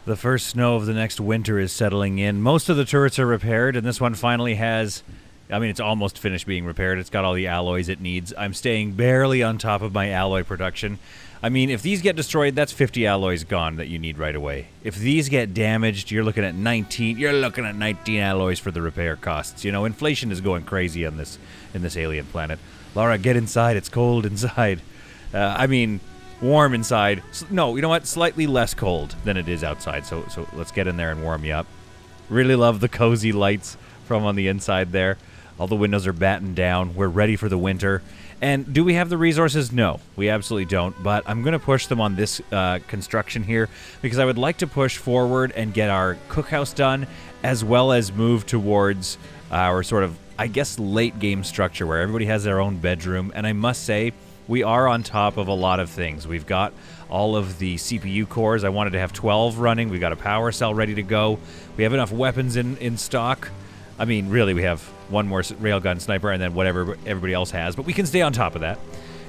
The first snow of the next winter is settling in. Most of the turrets are repaired, and this one finally has... I mean, it's almost finished being repaired. It's got all the alloys it needs. I'm staying barely on top of my alloy production. I mean, if these get destroyed, that's 50 alloys gone that you need right away. If these get damaged, you're looking at 19. You're looking at 19 alloys for the repair costs. You know, inflation is going crazy on this alien planet. Laura, get inside. It's cold inside. I mean, warm inside. No, you know what? Slightly less cold than it is outside. So let's get in there and warm you up. Really love the cozy lights from on the inside there. All the windows are battened down. We're ready for the winter. And do we have the resources? No, we absolutely don't. But I'm going to push them on this construction here because I would like to push forward and get our cookhouse done, as well as move towards our sort of, I guess, late game structure where everybody has their own bedroom. And I must say, we are on top of a lot of things. We've got all of the CPU cores. I wanted to have 12 running. We've got a power cell ready to go. We have enough weapons in stock. I mean, really, we have one more railgun sniper and then whatever everybody else has, but we can stay on top of that.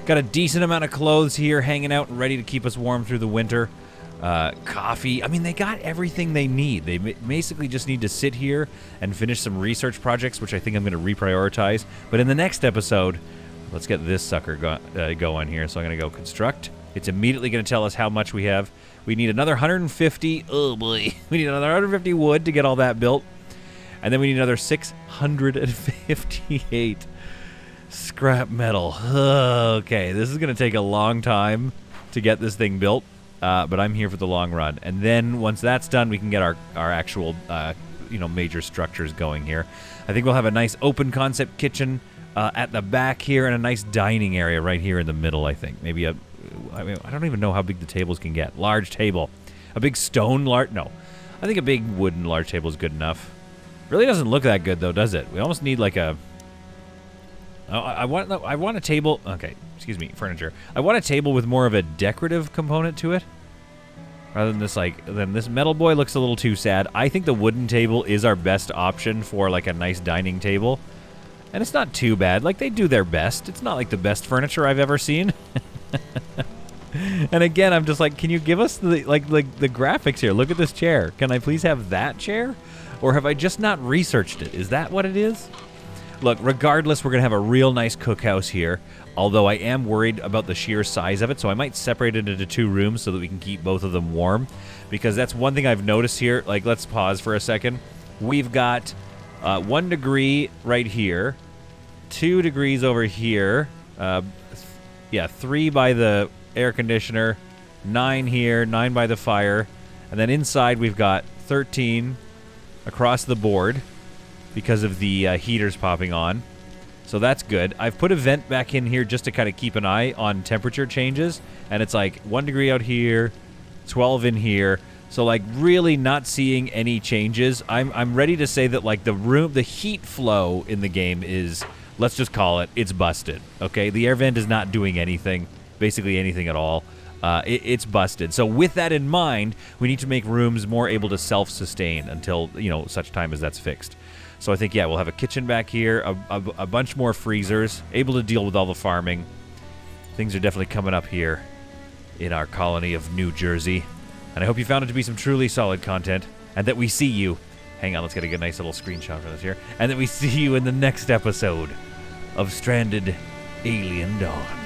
Got a decent amount of clothes here hanging out and ready to keep us warm through the winter. Coffee. I mean, they got everything they need. They basically just need to sit here and finish some research projects, which I think I'm going to reprioritize. But in the next episode, let's get this sucker going here. So I'm going to go construct. It's immediately going to tell us how much we have. We need another 150. Oh, boy. We need another 150 wood to get all that built. And then we need another 658 scrap metal. Okay, this is going to take a long time to get this thing built, but I'm here for the long run. And then once that's done, we can get our actual, major structures going here. I think we'll have a nice open concept kitchen at the back here and a nice dining area right here in the middle, I think. Maybe I don't even know how big the tables can get. Large table. A big stone no. I think a big wooden large table is good enough. Really doesn't look that good, though, does it? We almost need, like, a... Oh, I want a table... Okay, excuse me, furniture. I want a table with more of a decorative component to it. Rather than this, like... Then this metal boy looks a little too sad. I think the wooden table is our best option for, like, a nice dining table. And it's not too bad. Like, they do their best. It's not, like, the best furniture I've ever seen. And again, I'm just like, can you give us the graphics here? Look at this chair. Can I please have that chair? Or have I just not researched it? Is that what it is? Look, regardless, we're going to have a real nice cookhouse here. Although I am worried about the sheer size of it, so I might separate it into 2 rooms so that we can keep both of them warm. Because that's one thing I've noticed here. Like, let's pause for a second. We've got 1 degree right here. 2 degrees over here. 3 by the air conditioner. 9 here. 9 by the fire. And then inside we've got 13... across the board because of the heaters popping on. So that's good. I've put a vent back in here just to kind of keep an eye on temperature changes. And it's like 1 degree out here, 12 in here. So like really not seeing any changes. I'm ready to say that like the heat flow in the game is, let's just call it, it's busted. Okay, the air vent is not doing anything, basically anything at all. it's busted. So with that in mind, we need to make rooms more able to self-sustain until, such time as that's fixed. So I think, yeah, we'll have a kitchen back here, a bunch more freezers, able to deal with all the farming. Things are definitely coming up here in our colony of New Jersey. And I hope you found it to be some truly solid content, and that we see you. Hang on, let's get a good nice little screenshot for this here. And that we see you in the next episode of Stranded Alien Dawn.